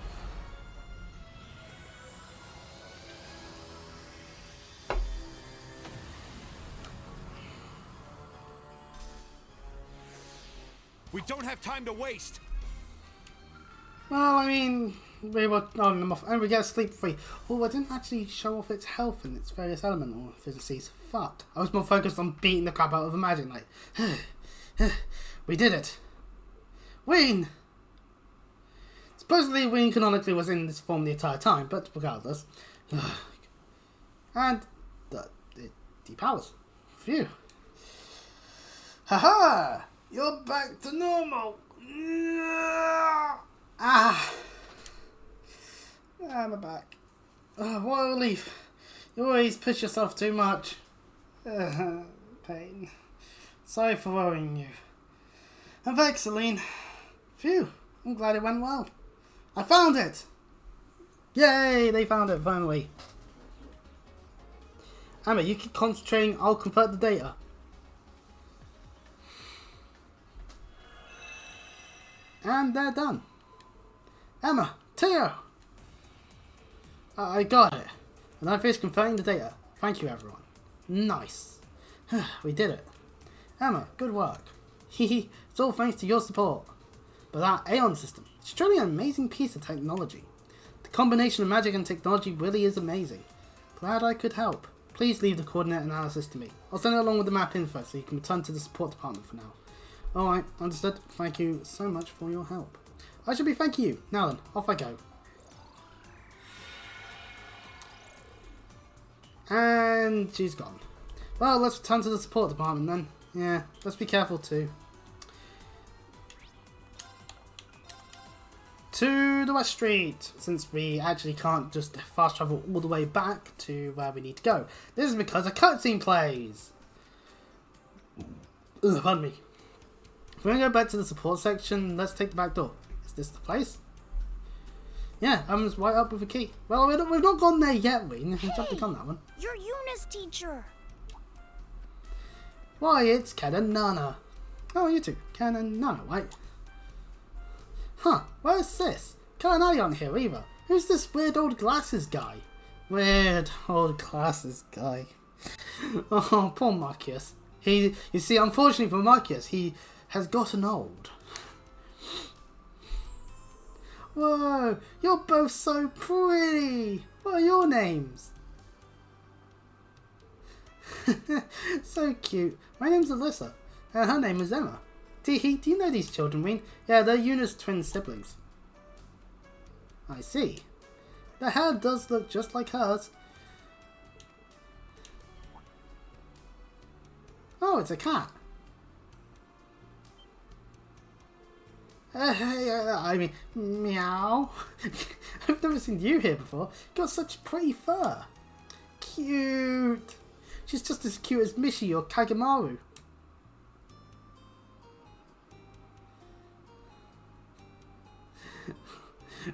We don't have time to waste. Well, I mean, we were on them off, and we get sleep free. Oh, I didn't actually show off its health and its various elemental efficiencies. Fuck. I was more focused on beating the crap out of a Magic Knight. We did it. Wayne! Supposedly, Wayne canonically was in this form the entire time, but regardless. And it depowers. Phew. Haha! You're back to normal! Ah! I'm back. What a relief. You always push yourself too much. Pain. Sorry for worrying you. And thanks, Celine. Phew, I'm glad it went well. I found it! Yay, they found it finally. Emma, you keep concentrating, I'll convert the data. And they're done. Emma, Teo! I got it. And I finished converting the data. Thank you, everyone. Nice. We did it. Emma, good work. Hehe, it's all thanks to your support. But that Aeon system, it's truly an amazing piece of technology. The combination of magic and technology really is amazing. Glad I could help. Please leave the coordinate analysis to me. I'll send it along with the map info so you can return to the support department for now. Alright, understood. Thank you so much for your help. I should be thanking you. Now then, off I go. And she's gone. Well, let's return to the support department then. Yeah, let's be careful too. To the West Street, since we actually can't just fast travel all the way back to where we need to go. This is because a cutscene plays. Ugh, pardon me. If we're going to go back to the support section, let's take the back door. Is this the place? Yeah, Emma's right up with a key. Well, we've not gone there yet, we can jump the gun that one. you're Yuna's teacher. Why, it's Ken and Nana. Oh, you two. Ken and Nana, right? Huh, where's Sis? Ken and I aren't here either. Who's this weird old glasses guy? Weird old glasses guy. Oh, poor Marcus. You see, unfortunately for Marcus, he has gotten old. Whoa, you're both so pretty. What are your names? So cute. My name's Alyssa, and her name is Emma. Do you know these children, Ween? Yeah, they're Yuna's twin siblings. I see. Their hair does look just like hers. Oh, it's a cat. I mean, meow. I've never seen you here before. You've got such pretty fur. cute. She's just as cute as Mishi or Kagemaru.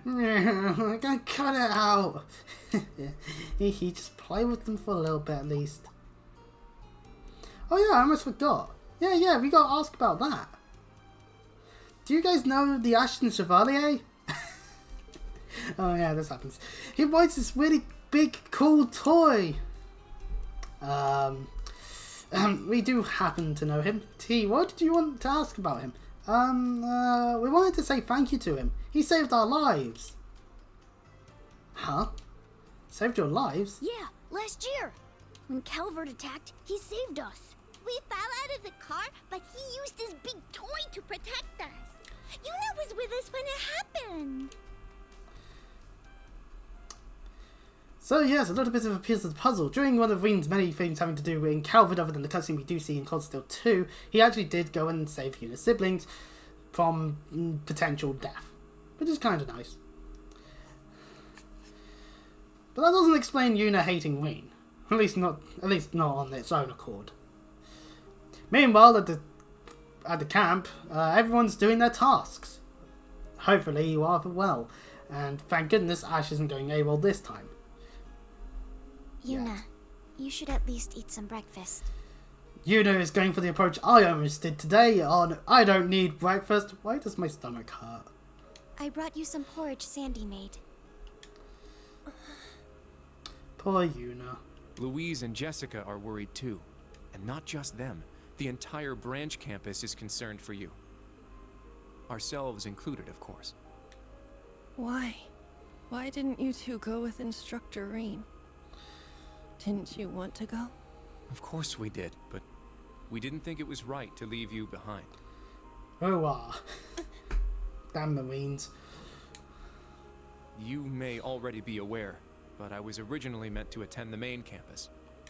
I'm gonna cut it out. He just play with them for a little bit at least. Oh yeah, I almost forgot. Yeah, we gotta ask about that. Do you guys know the Ashton Chevalier? Oh yeah, this happens. He buys this really big, cool toy. We do happen to know him. T, what did you want to ask about him? We wanted to say thank you to him. He saved our lives. Huh? Saved your lives? Yeah, last year. When Calvert attacked, he saved us. We fell out of the car, but he used his big toy to protect us. Yuna was with us when it happened. So yes, a little bit of a piece of the puzzle. During one of Reen's many things having to do in Calvert, other than the cutscene we do see in Cold Steel 2, he actually did go and save Yuna's siblings from potential death, which is kind of nice. But that doesn't explain Yuna hating Reen. At least not on its own accord. Meanwhile, at the camp, everyone's doing their tasks. Hopefully, rather well, and thank goodness Ash isn't going AWOL this time. Yuna, you should at least eat some breakfast. Yuna is going for the approach I almost did today on I don't need breakfast. Why does my stomach hurt? I brought you some porridge Sandy made. Poor Yuna. Louise and Jessica are worried too. And not just them. The entire branch campus is concerned for you. Ourselves included, of course. Why? Why didn't you two go with Instructor Reen? Didn't you want to go? Of course we did, but we didn't think it was right to leave you behind. Oh, damn Marines. You may already be aware, but I was originally meant to attend the main campus.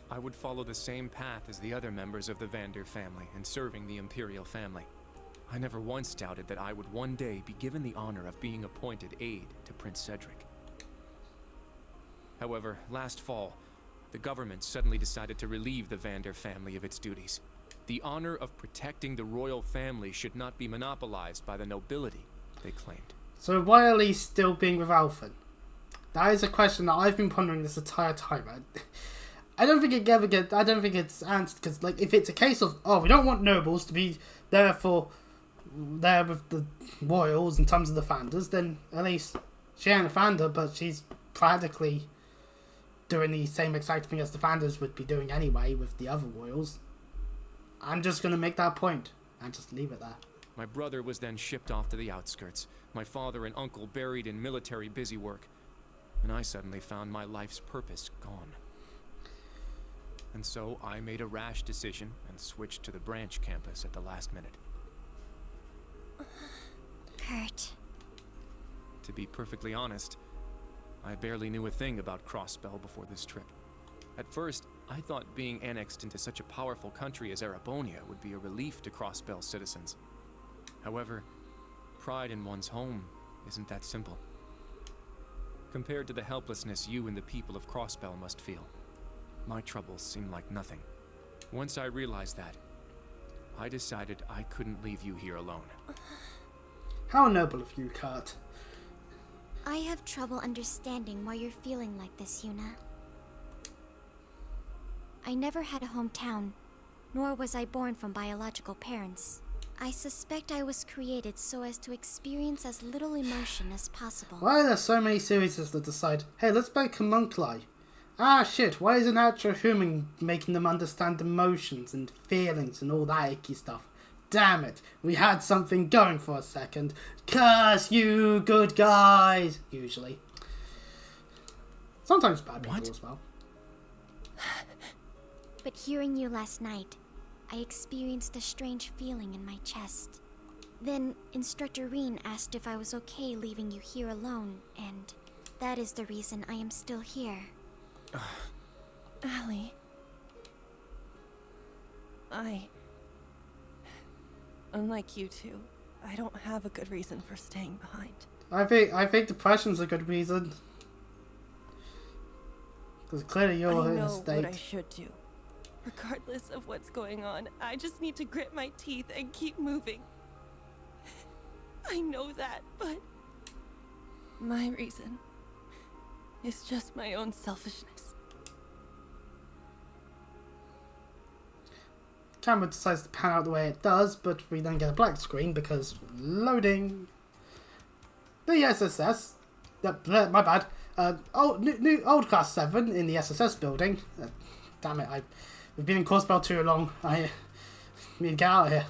I would follow the same path as the other members of the Vander family in serving the Imperial family. I never once doubted that I would one day be given the honor of being appointed aide to Prince Cedric. However, last fall, the government suddenly decided to relieve the Vander family of its duties. The honor of protecting the royal family should not be monopolized by the nobility, they claimed. So why are Lee still being with Alphen? That is a question that I've been pondering this entire time. I don't think I don't think it's answered, because like if it's a case of we don't want nobles to be there with the royals in terms of the Fanders, then at least she ain't a Fander, but she's practically doing the same exact thing as the Fanders would be doing anyway with the other royals. I'm just gonna make that point and just leave it there. My brother was then shipped off to the outskirts, my father and uncle buried in military busy work, and I suddenly found my life's purpose gone. And so I made a rash decision and switched to the branch campus at the last minute. Kurt. To be perfectly honest, I barely knew a thing about Crossspell before this trip. At first, I thought being annexed into such a powerful country as Erabonia would be a relief to Crossspell citizens. However, pride in one's home isn't that simple. Compared to the helplessness you and the people of Crossspell must feel, my troubles seem like nothing. Once I realized that, I decided I couldn't leave you here alone. How noble of you, Kurt. I have trouble understanding why you're feeling like this, Yuna. I never had a hometown, nor was I born from biological parents. I suspect I was created so as to experience as little emotion as possible. Why are there so many series that decide, hey, let's make homunculi? Ah, shit, why is an actual human making them understand emotions and feelings and all that icky stuff? Damn it, we had something going for a second. Curse you, good guys! Usually. Sometimes bad people as well. But hearing you last night, I experienced a strange feeling in my chest. Then Instructor Reen asked if I was okay leaving you here alone, and that is the reason I am still here. Allie. Unlike you two, I don't have a good reason for staying behind. I think depression's a good reason. Because clearly you're I in know a state. what I should do. Regardless of what's going on, I just need to grit my teeth and keep moving. I know that, but my reason is just my own selfishness. Camera decides to pan out the way it does, but we then get a black screen because loading. The SSS. My bad. Old class 7 in the SSS building. Damn it! We've been in Crossbell too long. I need to get out of here.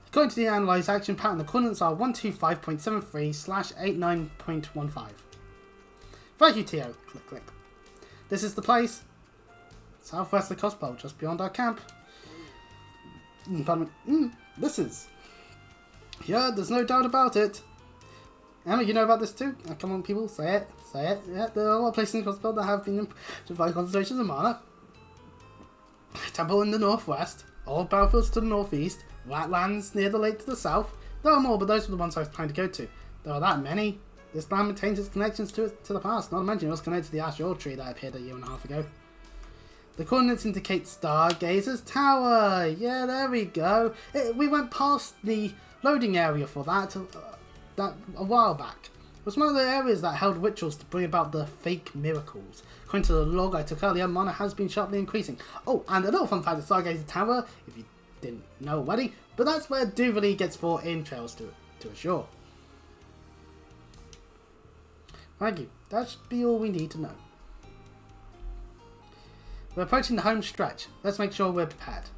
According to the analyzed action pattern, the coordinates are 125.73/89.15. Thank you, Tio. Click, click. This is the place. Southwest of Crossbell, just beyond our camp. This is. Yeah, there's no doubt about it. Emma, you know about this too? Come on, people, say it. Say it. Yeah, there are a lot of places in Crossbell that have been impacted by concentrations of mana. Temple in the northwest, old battlefields to the northeast, wetlands near the lake to the south. There are more, but those were the ones I was trying to go to. There are that many. This land maintains its connections to the past, not to mention it was connected to the Azure tree that appeared a year and a half ago. The coordinates indicate Stargazer's Tower. Yeah, there we go. We went past the loading area for that a while back. It was one of the areas that held rituals to bring about the fake miracles. According to the log I took earlier, mana has been sharply increasing. Oh, and a little fun fact, the Stargazer Tower, if you didn't know already, but that's where Duvalie gets fought in Trails to Azure. Thank you. That should be all we need to know. We're approaching the home stretch. Let's make sure we're prepared.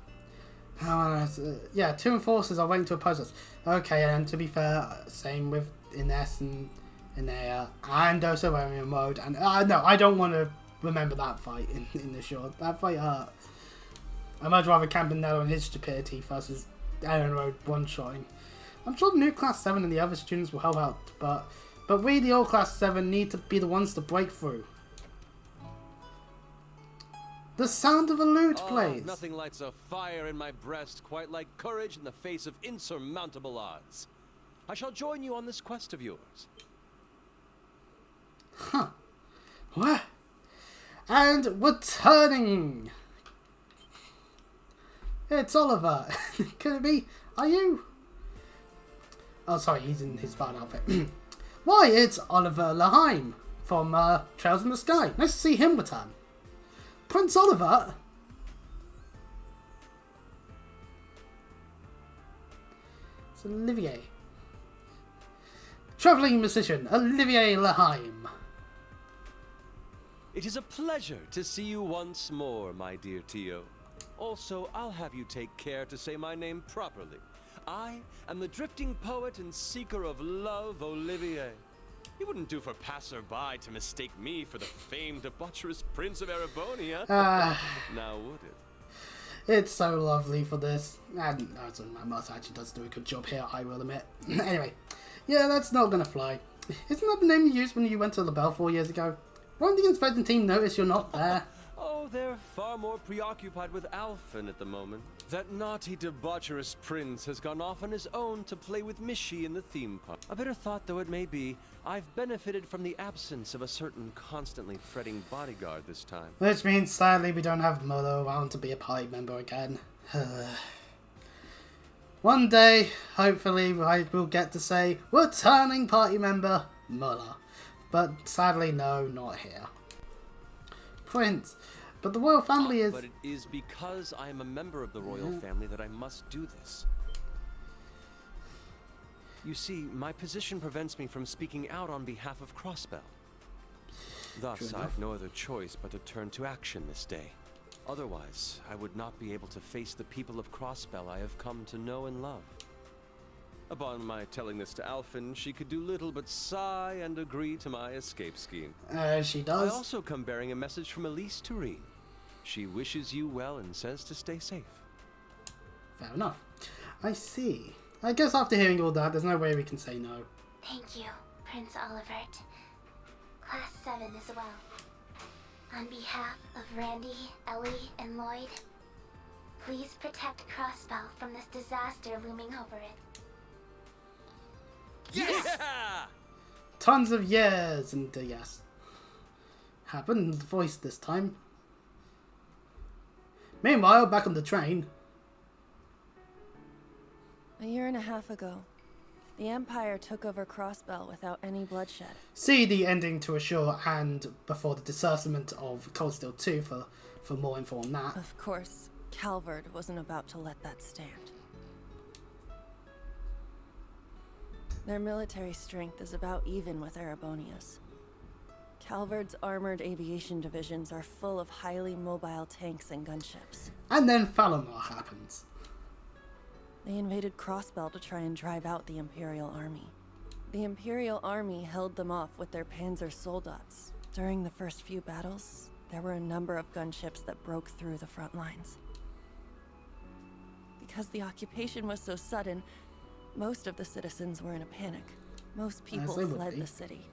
Yeah, 2 enforcers are waiting to oppose us. Okay, and to be fair, same with Ines and Inea, and also when we're in mode. And no, I don't want to remember that fight in the short. That fight hurt. I'd much rather Campanello and his stupidity versus Aaron Road one-shotting. I'm sure the new Class 7 and the other students will help out, but we, the old Class 7, need to be the ones to break through. The sound of a lute plays. Nothing lights a fire in my breast quite like courage in the face of insurmountable odds. I shall join you on this quest of yours. Huh. What? And we're turning. It's Oliver. Could it be? Are you? Oh, sorry, he's in his bad outfit. Why, it's Oliver Laheim from Trails in the Sky. Nice to see him return. Prince Oliver? It's Olivier. Travelling musician, Olivier Laheim. It is a pleasure to see you once more, my dear Tio. Also, I'll have you take care to say my name properly. I am the drifting poet and seeker of love, Olivier. It wouldn't do for passerby to mistake me for the famed debaucherous Prince of Erebonia. Now would it? It's so lovely for this. And Martha actually does do a good job here, I will admit. Anyway, yeah, that's not gonna fly. Isn't that the name you used when you went to LaBelle 4 years ago? Won't the inspecting team notice you're not there? Oh, they're far more preoccupied with Alphen at the moment. That naughty, debaucherous prince has gone off on his own to play with Mishi in the theme park. A bitter thought though it may be, I've benefited from the absence of a certain constantly fretting bodyguard this time. Which means, sadly, we don't have Molo around to be a party member again. One day, hopefully, we'll get to say, returning party member, Muller. But sadly, no, not here. Prince. But the royal family is... But it is because I am a member of the royal family that I must do this. You see, my position prevents me from speaking out on behalf of Crossbell. Thus, I've no other choice but to turn to action this day. Otherwise, I would not be able to face the people of Crossbell I have come to know and love. Upon my telling this to Alphen, she could do little but sigh and agree to my escape scheme. She does. I also come bearing a message from Elise Tureen. She wishes you well and says to stay safe. Fair enough. I see. I guess after hearing all that, there's no way we can say no. Thank you, Prince Olivert. Class 7 as well. On behalf of Randy, Ellie, and Lloyd, please protect Crossbell from this disaster looming over it. Yes! Yeah! Tons of years and yes. Happened voice this time. Meanwhile, back on the train. A year and a half ago, the Empire took over Crossbell without any bloodshed. See the ending to Ashore and before the disarmament of Cold Steel 2 for more info on that. Of course, Calvard wasn't about to let that stand. Their military strength is about even with Erebonia's. Calvard's armored aviation divisions are full of highly mobile tanks and gunships. And then Falamar happens. They invaded Crossbell to try and drive out the Imperial Army. The Imperial Army held them off with their Panzer Soldats. During the first few battles, there were a number of gunships that broke through the front lines. Because the occupation was so sudden, most of the citizens were in a panic. Most people fled the city,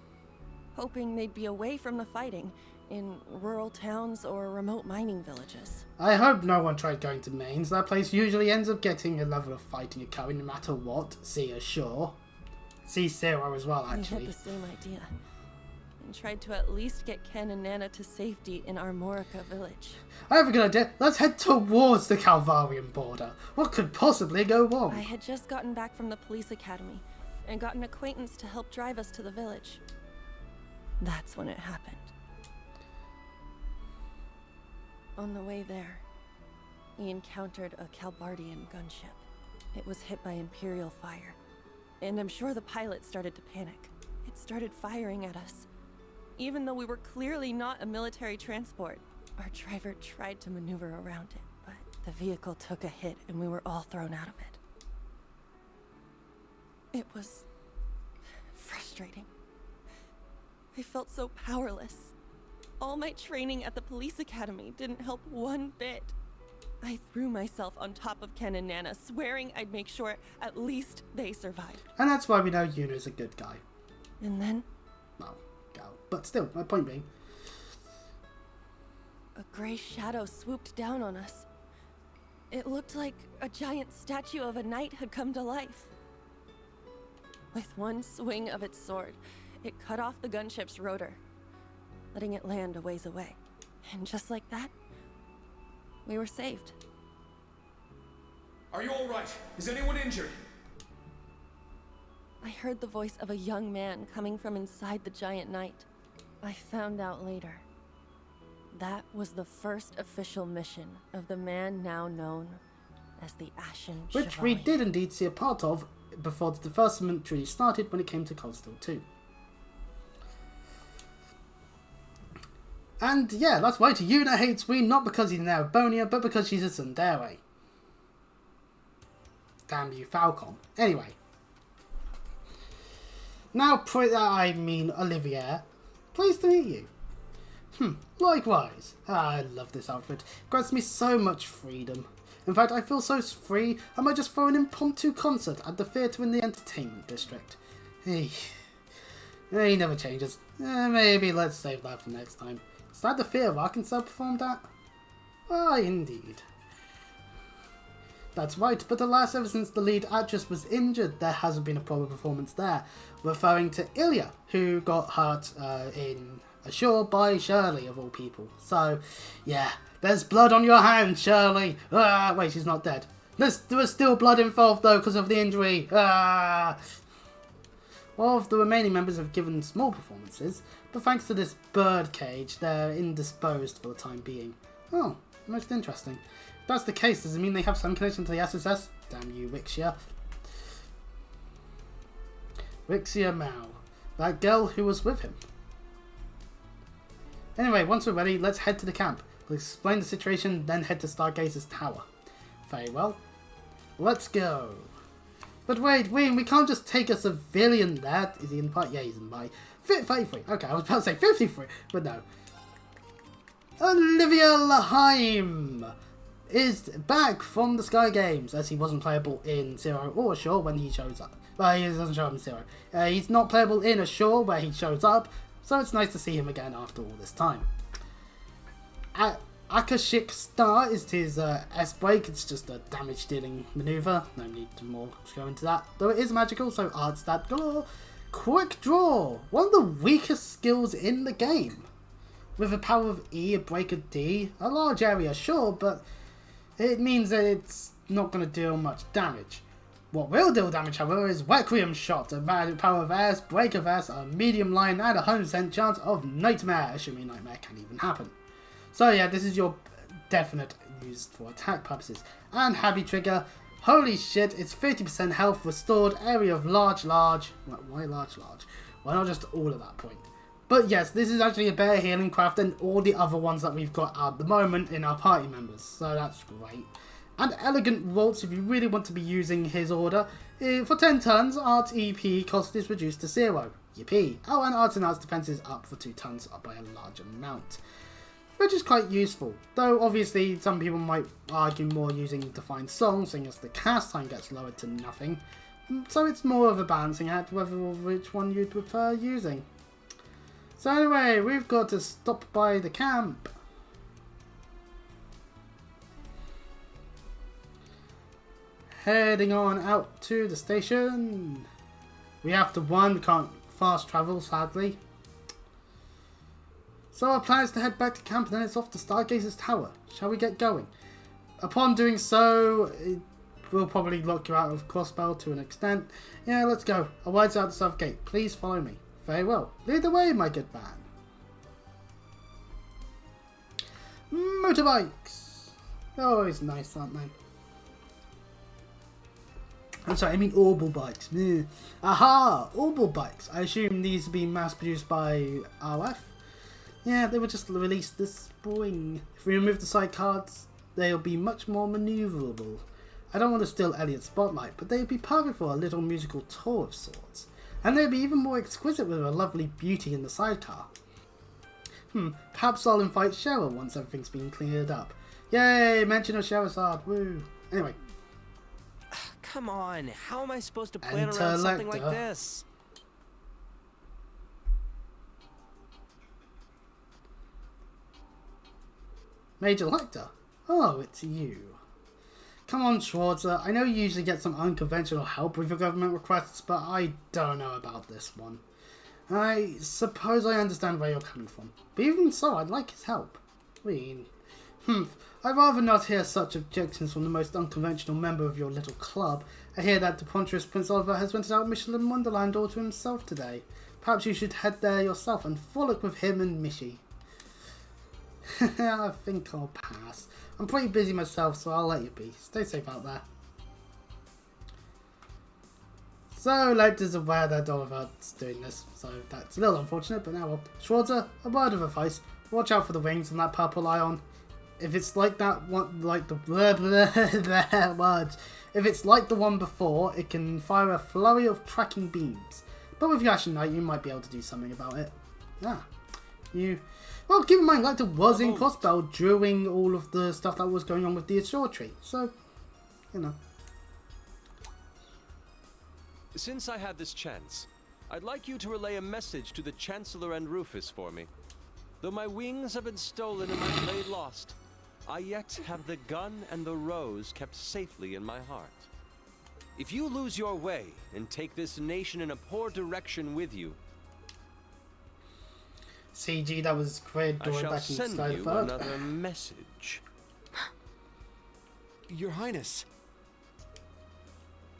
hoping they'd be away from the fighting in rural towns or remote mining villages. I hope no one tried going to Mainz. That place usually ends up getting a level of fighting occurring no matter what. See Ashore. See Zero as well, actually. We had the same idea, and tried to at least get Ken and Nana to safety in Armorica village. I have a good idea. Let's head towards the Calvarian border. What could possibly go wrong? I had just gotten back from the police academy and got an acquaintance to help drive us to the village. That's when it happened. On the way there, we encountered a Calbardian gunship. It was hit by Imperial fire, and I'm sure the pilot started to panic. It started firing at us. Even though we were clearly not a military transport, our driver tried to maneuver around it, but the vehicle took a hit and we were all thrown out of it. It was frustrating. I felt so powerless. All my training at the police academy didn't help one bit. I threw myself on top of Ken and Nana, swearing I'd make sure at least they survived. And that's why we know Yuna's a good guy. And then? Well, gal. But still, my point being. A gray shadow swooped down on us. It looked like a giant statue of a knight had come to life. With one swing of its sword, it cut off the gunship's rotor, letting it land a ways away. And just like that, we were saved. Are you all right? Is anyone injured? I heard the voice of a young man coming from inside the giant knight. I found out later. That was the first official mission of the man now known as the Ashen Which Chevalier. we did indeed see a part of before the development really started when it came to Cold Steel 2. And yeah, that's why Yuna hates Ween, not because he's an Erebonia, but because she's a tsundere. Damn you, Falcon. Anyway. Now, Olivier. Pleased to meet you. Likewise. I love this outfit. It grants me so much freedom. In fact, I feel so free, I might just throw an impromptu concert at the theatre in the entertainment district. He never changes. Maybe let's save that for next time. Is that the Fear of Arkansas performed at? Ah, indeed. That's right, but alas, ever since the lead actress was injured, there hasn't been a proper performance there. Referring to Ilya, who got hurt in Ashore by Shirley, of all people. So, yeah, there's blood on your hands, Shirley. Ah, wait, she's not dead. There was still blood involved, though, because of the injury. Ah. All of the remaining members have given small performances, but thanks to this bird cage, they're indisposed for the time being. Oh, most interesting. If that's the case, does it mean they have some connection to the SSS? Damn you, Wixia. Wixia Mao. That girl who was with him. Anyway, once we're ready, let's head to the camp. We'll explain the situation, then head to Stargazer's tower. Very well. Let's go. But wait, we can't just take a civilian there. Is he in the party? Yeah, he's in the party. 33. Okay, I was about to say 53, but no. Olivia Laheim is back from the Sky Games, as he wasn't playable in Zero or Ashore when he shows up. Well, he doesn't show up in Zero. He's not playable in Ashore where he shows up, so it's nice to see him again after all this time. Akashic Star is his S-break. It's just a damage dealing maneuver. No need to go into that. Though it is magical, so art stat galore. Quick Draw. One of the weakest skills in the game. With the power of E, a break of D. A large area, sure, but it means that it's not going to deal much damage. What will deal damage, however, is Requiem Shot, a magic power of airs, break of airs, a medium line, and a 100% chance of Nightmare, assuming Nightmare can even happen. So yeah, this is your definite use for attack purposes. And Happy Trigger, holy shit, it's 50% health restored, area of large. Why large? Why not just all at that point? But yes, this is actually a better healing craft than all the other ones that we've got at the moment in our party members, so that's great. And Elegant Waltz, if you really want to be using his order, for 10 turns, Art's EP cost is reduced to 0. Yippee. Oh, and Art's defense is up for 2 turns by a large amount, which is quite useful. Though obviously some people might argue more using Defined Song, seeing as the cast time gets lowered to nothing. So it's more of a balancing act whether or which one you'd prefer using. So anyway, we've got to stop by the camp. Heading on out to the station. We have to run, we can't fast travel sadly. So our plan is to head back to camp and then it's off to Stargazer's Tower. Shall we get going? Upon doing so, we'll probably lock you out of Crossbell to an extent. Yeah, let's go. I'll ride out the south gate. Please follow me. Very well. Lead the way, my good man. Motorbikes. They're always nice, aren't they? I'm sorry, I mean Orbital bikes. Aha! Orbital bikes. I assume these have been mass produced by RF. Yeah, they were just released this spring. If we remove the side cards, they'll be much more maneuverable. I don't want to steal Elliot's spotlight, but they'd be perfect for a little musical tour of sorts. And they'd be even more exquisite with a lovely beauty in the sidecar. Perhaps I'll invite Cheryl once everything's been cleared up. Yay, mention of Charizard, woo. Anyway. Come on, how am I supposed to plan around something like this? Major Lecter? Oh, it's you. Come on, Schwarzer. I know you usually get some unconventional help with your government requests, but I don't know about this one. I suppose I understand where you're coming from. But even so, I'd like his help. I'd rather not hear such objections from the most unconventional member of your little club. I hear that the ponderous Prince Oliver has rented out Michelin Wonderland all to himself today. Perhaps you should head there yourself and frolic with him and Mishy. I think I'll pass. I'm pretty busy myself, so I'll let you be. Stay safe out there. So, Lecter's aware that Oliver's doing this, so that's a little unfortunate, but now well. Schwarzer, a word of advice. Watch out for the wings on that purple ion. If it's like that one, like the words. If it's like the one before, it can fire a flurry of tracking beams. But with Yash and Knight, you might be able to do something about it. Well, keep in mind, Lecter was in Crossbell during all of the stuff that was going on with the Azure Tree, so, you know. Since I had this chance, I'd like you to relay a message to the Chancellor and Rufus for me. Though my wings have been stolen and my blade lost, I yet have the gun and the rose kept safely in my heart. If you lose your way and take this nation in a poor direction with you, CG, that was created I shall back in send you another message. Your Highness.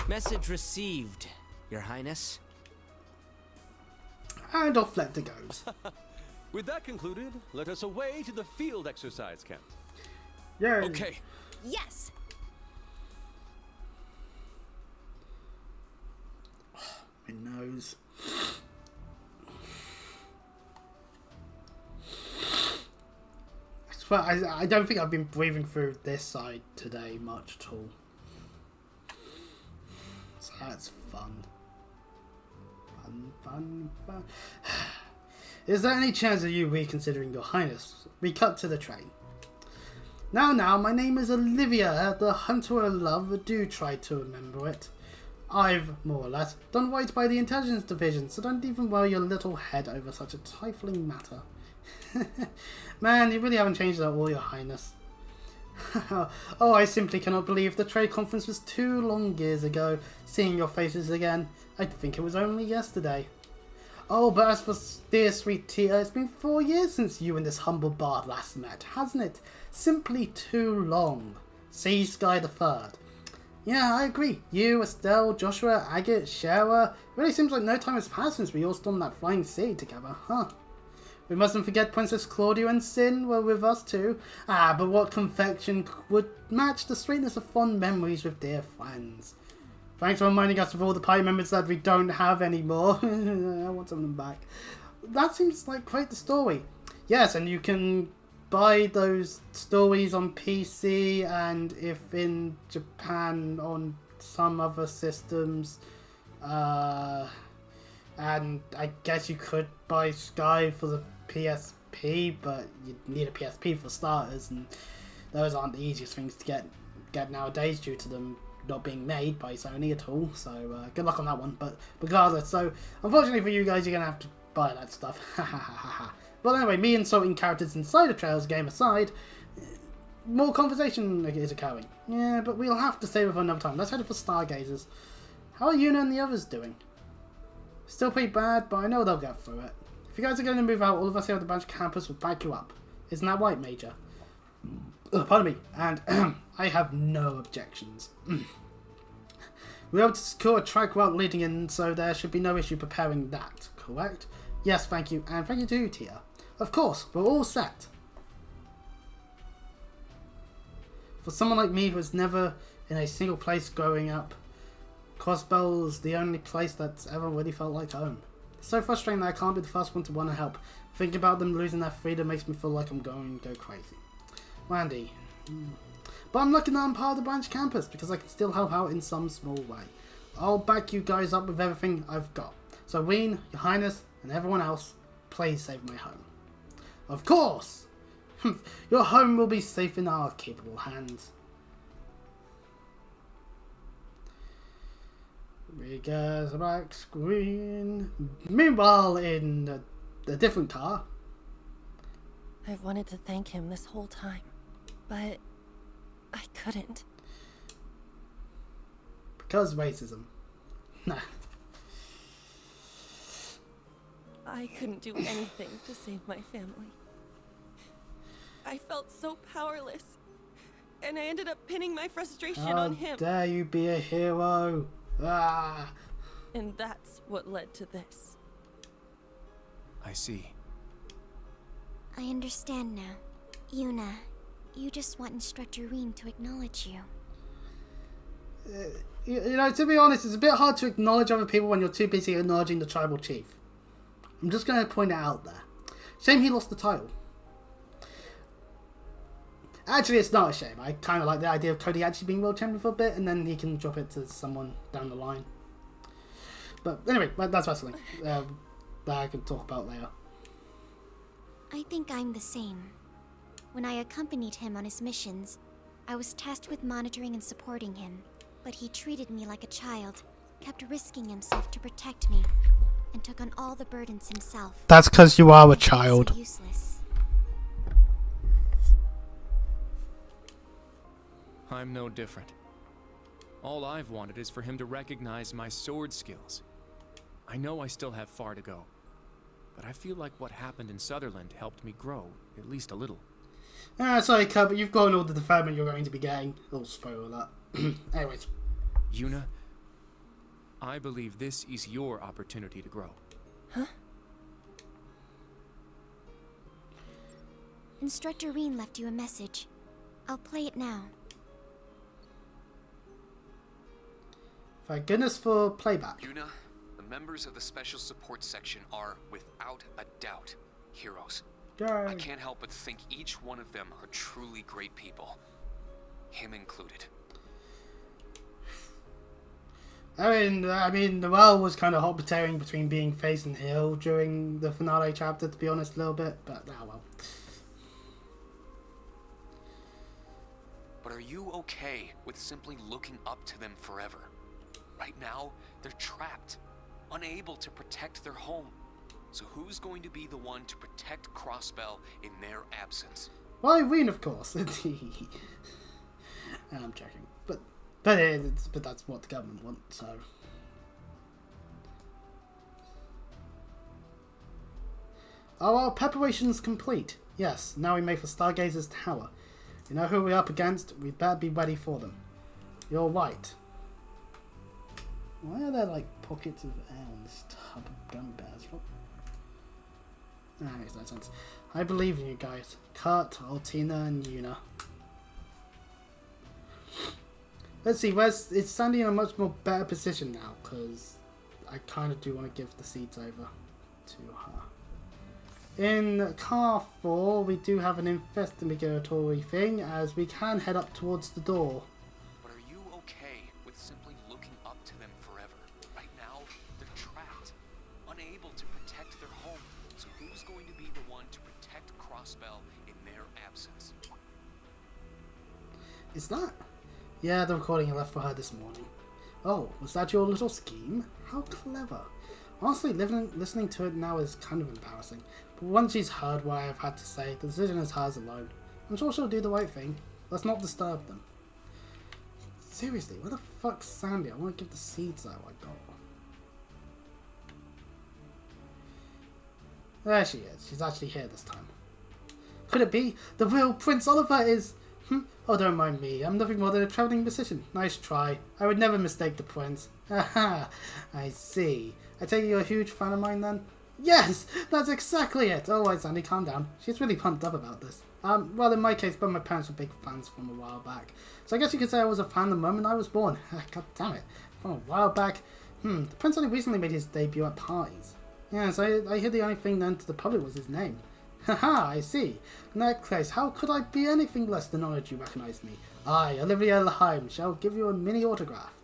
Message received, Your Highness. And off Lecter goes. With that concluded, let us away to the field exercise camp. Yay. Okay. Yes! My nose. I swear, I don't think I've been breathing through this side today much at all. So that's fun. Fun. Is there any chance of you reconsidering Your Highness? We cut to the train. Now, my name is Olivia, the Hunter of Love. Do try to remember it. I've, more or less, done right by the Intelligence Division, so don't even worry your little head over such a trifling matter. Man, you really haven't changed at all, Your Highness. Oh, I simply cannot believe the trade conference was 2 long years ago. Seeing your faces again, I'd think it was only yesterday. Oh, but as for dear sweet Tia, it's been 4 years since you and this humble bard last met, hasn't it? Simply too long. See Sky the Third. Yeah, I agree. You, Estelle, Joshua, Agate, Shara. It really seems like no time has passed since we all stormed that flying sea together, huh? We mustn't forget Princess Claudia and Sin were with us too. Ah, but what confection would match the sweetness of fond memories with dear friends? Thanks for reminding us of all the party members that we don't have anymore. I want some of them back. That seems like quite the story. Yes, and you can buy those stories on PC, and if in Japan on some other systems. And I guess you could buy Sky for the PSP, but you need a PSP for starters, and those aren't the easiest things to get nowadays due to them not being made by Sony at all. So good luck on that one. But regardless, so unfortunately for you guys, you're gonna have to buy that stuff. But anyway, me insulting characters inside the Trails game aside, more conversation is occurring. Yeah, but we'll have to save it for another time. Let's head for Stargazers. How are Yuna and the others doing? Still pretty bad, but I know they'll get through it. If you guys are going to move out, all of us here at the branch campus will back you up. Isn't that right, Major? Pardon me. And I have no objections. We were able to secure a track route leading in, so there should be no issue preparing that, correct? Yes, thank you. And thank you to you, Tia. Of course, we're all set. For someone like me who was never in a single place growing up, Crossbell is the only place that's ever really felt like home. It's so frustrating that I can't be the first one to want to help. Thinking about them losing their freedom makes me feel like I'm going to go crazy. Randy. But I'm lucky that I'm part of the branch campus because I can still help out in some small way. I'll back you guys up with everything I've got. So Ween, Your Highness, and everyone else, please save my home. Of course! Your home will be safe in our capable hands. We get a back screen. Meanwhile, in a different car. I've wanted to thank him this whole time, but I couldn't. Because racism. Nah. I couldn't do anything to save my family. I felt so powerless, and I ended up pinning my frustration on him. How dare you be a hero? Ah. And that's what led to this. I see. I understand now. Yuna, you just want Instructor Reen to acknowledge you. You know, to be honest, it's a bit hard to acknowledge other people when you're too busy acknowledging the tribal chief. I'm just going to point it out there. Shame he lost the title. Actually, it's not a shame. I kind of like the idea of Cody actually being world champion for a bit, and then he can drop it to someone down the line. But anyway, that's wrestling. That I can talk about later. I think I'm the same. When I accompanied him on his missions, I was tasked with monitoring and supporting him, but he treated me like a child, kept risking himself to protect me, and took on all the burdens himself. That's because you are a child. So useless. I'm no different. All I've wanted is for him to recognize my sword skills. I know I still have far to go, but I feel like what happened in Sutherland helped me grow, at least a little. Sorry, Cub, but you've gotten all the deferment you're going to be getting. I'll spoil that. Anyways. Yuna, I believe this is your opportunity to grow. Huh? Instructor Reen left you a message. I'll play it now. Thank goodness for playback. Yuna, the members of the Special Support Section are, without a doubt, heroes. Yay. I can't help but think each one of them are truly great people. Him included. I mean, Noelle was kind of hot-potating between being face and heel during the finale chapter, to be honest, a little bit, but well. But are you okay with simply looking up to them forever? Right now, they're trapped, unable to protect their home. So who's going to be the one to protect Crossbell in their absence? Well, Irene, of course. I'm joking, but that's what the government wants. So, are our preparations complete? Yes. Now we make for Stargazer's Tower. You know who we're up against? We better be ready for them. You're right. Why are there like pockets of air on this tub of gummy bears? What? That makes no sense. I believe in you guys. Kurt, Altina, and Yuna. Let's see, it's Sandy in a much more better position now, because I kind of do want to give the seeds over to her. In car 4, we do have an investigatory thing, as we can head up towards the door. But are you okay with simply looking up to them forever? Right now, they're trapped, unable to protect their home. So who's going to be the one to protect Crossbell in their absence? Is that? Yeah, the recording I left for her this morning. Oh, was that your little scheme? How clever. Honestly, listening to it now is kind of embarrassing. But once she's heard what I have had to say, the decision is hers alone. I'm sure she'll do the right thing. Let's not disturb them. Seriously, where the fuck's Sandy? I want to give the seeds out I got. There she is. She's actually here this time. Could it be the real Prince Oliver is... Oh, don't mind me. I'm nothing more than a travelling musician. Nice try. I would never mistake the prince. Haha, I see. I take it you're a huge fan of mine then? Yes, that's exactly it. Oh, right, Sandy, calm down. She's really pumped up about this. Well, in my case, both my parents were big fans from a while back. So I guess you could say I was a fan the moment I was born. God damn it. From a while back. The prince only recently made his debut at parties. Yes, I hear the only thing known to the public was his name. Haha, I see. In that case, how could I be anything less than honoured you recognise me? I, Olivia Laheim, shall give you a mini autograph.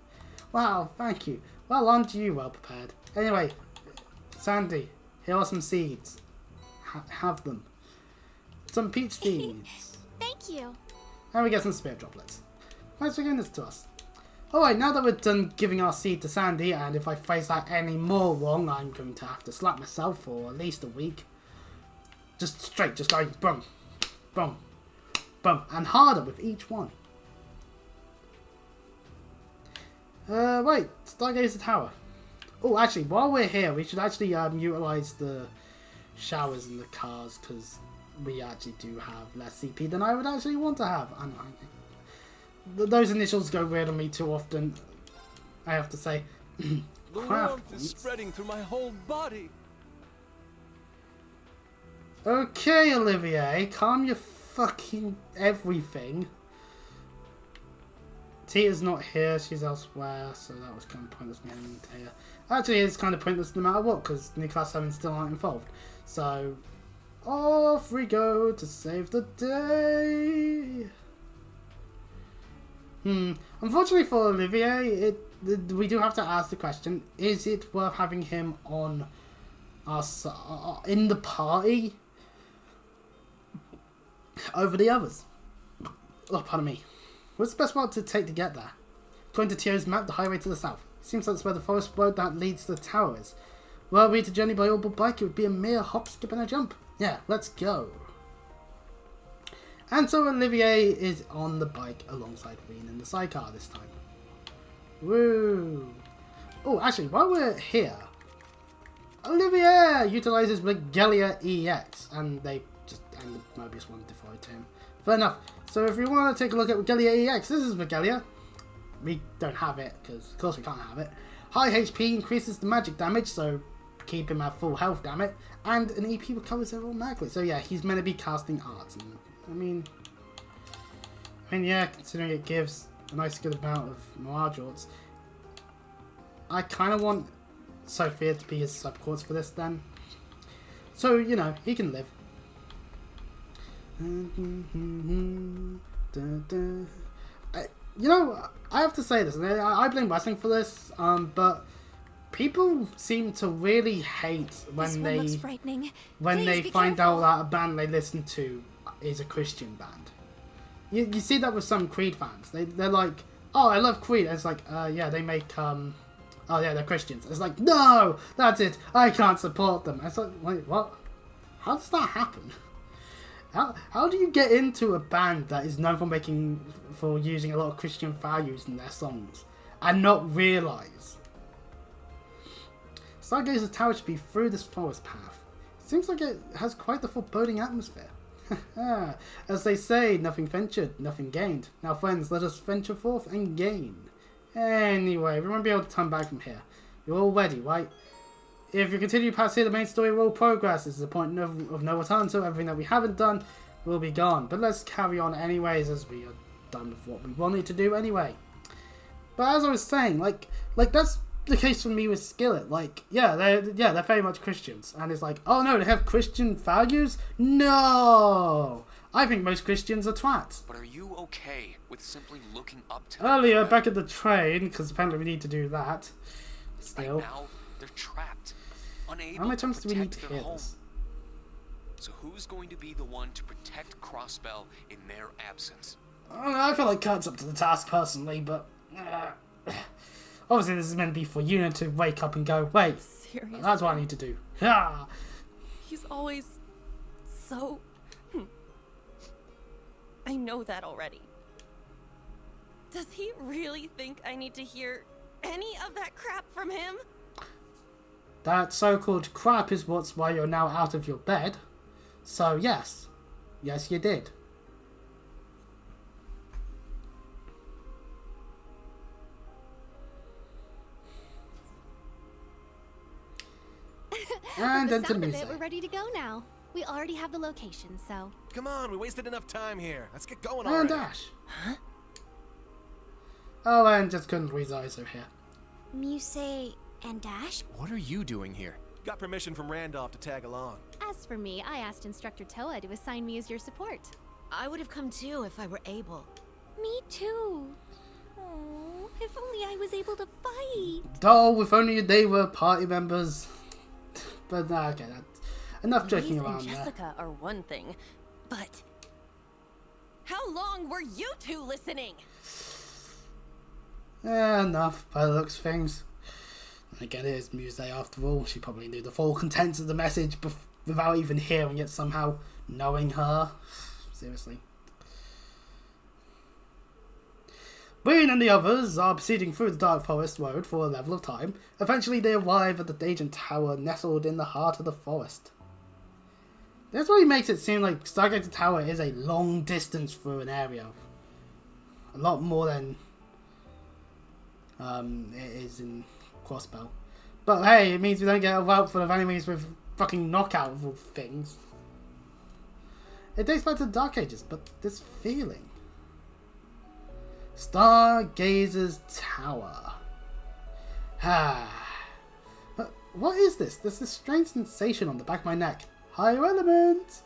Wow, thank you. Well, aren't you well prepared? Anyway, Sandy, here are some seeds. Have them. Some peach seeds. Thank you. And we get some spirit droplets. Thanks for giving this to us. Alright, now that we're done giving our seed to Sandy, and if I phrase that any more wrong, I'm going to have to slap myself for at least a week. Just straight, just going boom, boom, boom, and harder with each one. Wait, Stargazer Tower. Oh, actually, while we're here, we should actually utilise the showers in the cars, because we actually do have less CP than I would actually want to have. And those initials go weird on me too often, I have to say. The warmth is spreading through my whole body. Okay, Olivier, calm your fucking everything. Tita's not here, she's elsewhere, so that was kind of pointless me having to here. Actually, it's kind of pointless no matter what, because New Class 7 still aren't involved. So, off we go to save the day. Unfortunately for Olivier, we do have to ask the question, is it worth having him on us in the party over the others? Oh, pardon me. What's the best route to take to get there? According to Tio's map, the highway to the south. Seems that's where the forest road that leads to the tower is. Were we to journey by all bike, it would be a mere hop, skip and a jump. Yeah, let's go. And so Olivier is on the bike alongside Reen in the sidecar this time. Woo! Oh, actually, while we're here, Olivier utilises Regalia EX, and the Mobius one default to him. Fair enough. So if you want to take a look at Regalia EX, this is Regalia. We don't have it, because of course we can't have it. High HP increases the magic damage, so keep him at full health, damn it. And an EP recovers it automatically. So yeah, he's meant to be casting arts. And, I mean, yeah, considering it gives a nice good amount of Mirage Orts. I kind of want Sophia to be his subcourse for this then. So, you know, he can live. You know, I have to say this, and I blame wrestling for this, but people seem to really hate when they find out that a band they listen to is a Christian band. You see that with some Creed fans. They're like, oh, I love Creed. And it's like, yeah, they make, oh yeah, they're Christians. It's like, no, that's it. I can't support them. It's like, wait, what? How does that happen? How do you get into a band that is known for using a lot of Christian values in their songs and not realise? Stargazer Tower should be through this forest path. Seems like it has quite the foreboding atmosphere. As they say, nothing ventured, nothing gained. Now friends, let us venture forth and gain. Anyway, we won't be able to turn back from here. You're all ready, right? If you continue past here, the main story will progress. This is a point of no return, so everything that we haven't done will be gone. But let's carry on anyways, as we are done with what we wanted to do anyway. But as I was saying, like that's the case for me with Skillet. Like, they're very much Christians, and it's like, oh no, they have Christian values? No, I think most Christians are twats. But are you okay with simply looking up to Earlier, back at the train, because apparently we need to do that. Still. Right now, they're trapped, unable How many times to do we need to protect hear their home. this? So who's going to be the one to protect Crossbell in their absence? I feel like Kurt's up to the task personally, but obviously this is meant to be for Una to wake up and go, wait, Seriously? that's what I need to do. Ah. He's always so... I know that already. Does he really think I need to hear any of that crap from him? That so-called crap is why you're now out of your bed. So yes. Yes, you did. And From then the to sound of music. it, we're ready to go now. We already have the location, so... Come on, we wasted enough time here. Let's get going And already. Dash. Oh, and just couldn't read eyes over here. Muse and Dash? What are you doing here? Got permission from Randolph to tag along. As for me, I asked Instructor Toa to assign me as your support. I would have come too if I were able. Me too. Oh, if only I was able to fight. Oh, if only they were party members. But okay, that's enough joking Louise around and there. Jessica are one thing, but... How long were you two listening? Yeah, enough by the looks of things. Again, it is Muse after all. She probably knew the full contents of the message without even hearing it, somehow knowing her. Seriously. Breen and the others are proceeding through the Dark Forest Road for a level of time. Eventually they arrive at the Agent Tower nestled in the heart of the forest. This really makes it seem like Stargate Tower is a long distance through an area. A lot more than it is in Crossbell. But hey, it means we don't get a route full of enemies with fucking knockout things. It dates back to the Dark Ages, but this feeling. Stargazer's Tower. What is this? There's this strange sensation on the back of my neck. Higher element!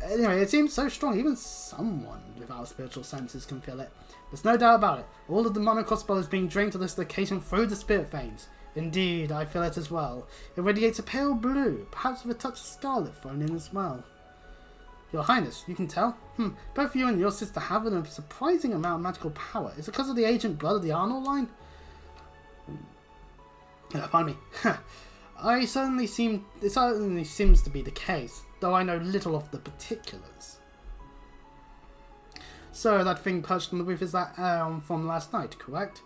Anyway, it seems so strong, even someone without spiritual senses can feel it. There's no doubt about it. All of the mana crossbow is being drained to this location through the spirit veins. Indeed, I feel it as well. It radiates a pale blue, perhaps with a touch of scarlet thrown in as well. Your Highness, you can tell? Both you and your sister have a surprising amount of magical power. Is it because of the ancient blood of the Arnold line? Pardon me. It certainly seems to be the case, though I know little of the particulars. So, that thing perched on the roof is that from last night, correct?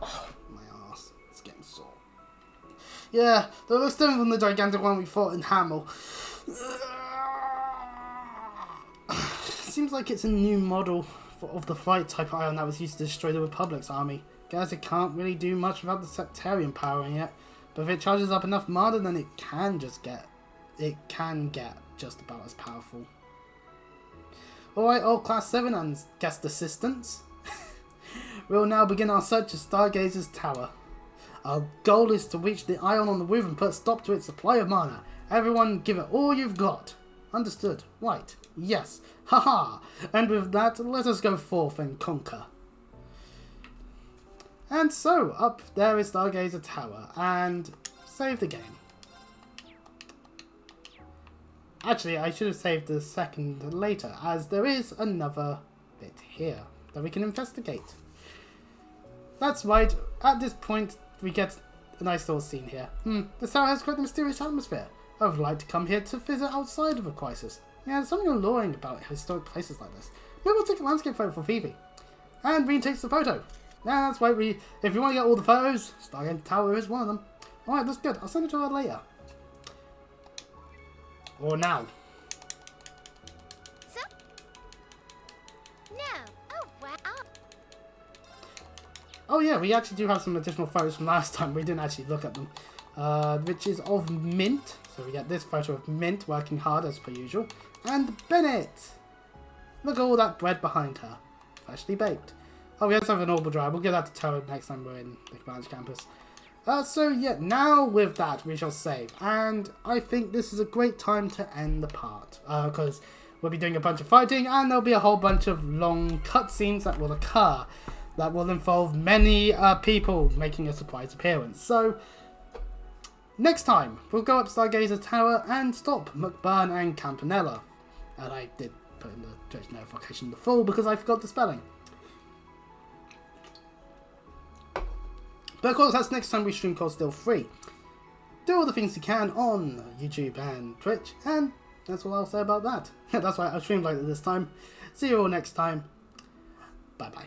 Oh, my ass. It's getting sore. Yeah, that looks different from the gigantic one we fought in Hamel. Seems like it's a new model of the flight type ion that was used to destroy the Republic's army. Guess it can't really do much without the sectarian powering it, but if it charges up enough mana, then it can get just about as powerful. Alright, all Class 7 and guest assistants. We will now begin our search of Stargazer's Tower. Our goal is to reach the ion on the roof and put a stop to its supply of mana. Everyone give it all you've got. Understood? Right. Yes. Haha. And with that, let us go forth and conquer. And so, up there is Stargazer Tower, and save the game. Actually, I should have saved the second later, as there is another bit here that we can investigate. That's right, at this point we get a nice little scene here. The tower has quite a mysterious atmosphere. I would like to come here to visit outside of a crisis. Yeah, there's something alluring about historic places like this. Maybe we'll take a landscape photo for Phoebe. And Breen takes the photo. Yeah, that's right, if you want to get all the photos, Stargate Tower is one of them. Alright, that's good. I'll send it to her later. Or now. No. Oh, wow. Oh yeah, we actually do have some additional photos from last time. We didn't actually look at them. Which is of Mint. So we get this photo of Mint working hard as per usual. And Bennett! Look at all that bread behind her. Freshly baked. Oh, we also have an orbital drive. We'll give that to Toad next time we're in Big Branch campus. So yeah, now with that we shall save. And I think this is a great time to end the part. Because we'll be doing a bunch of fighting and there'll be a whole bunch of long cutscenes that will occur. That will involve many people making a surprise appearance. So, next time, we'll go up Stargazer Tower and stop McBurn and Campanella. And I did put in the Twitch notification the full because I forgot the spelling. But of course, that's next time we stream called Still Free. Do all the things you can on YouTube and Twitch, and that's all I'll say about that. That's why I streamed like this time. See you all next time. Bye bye.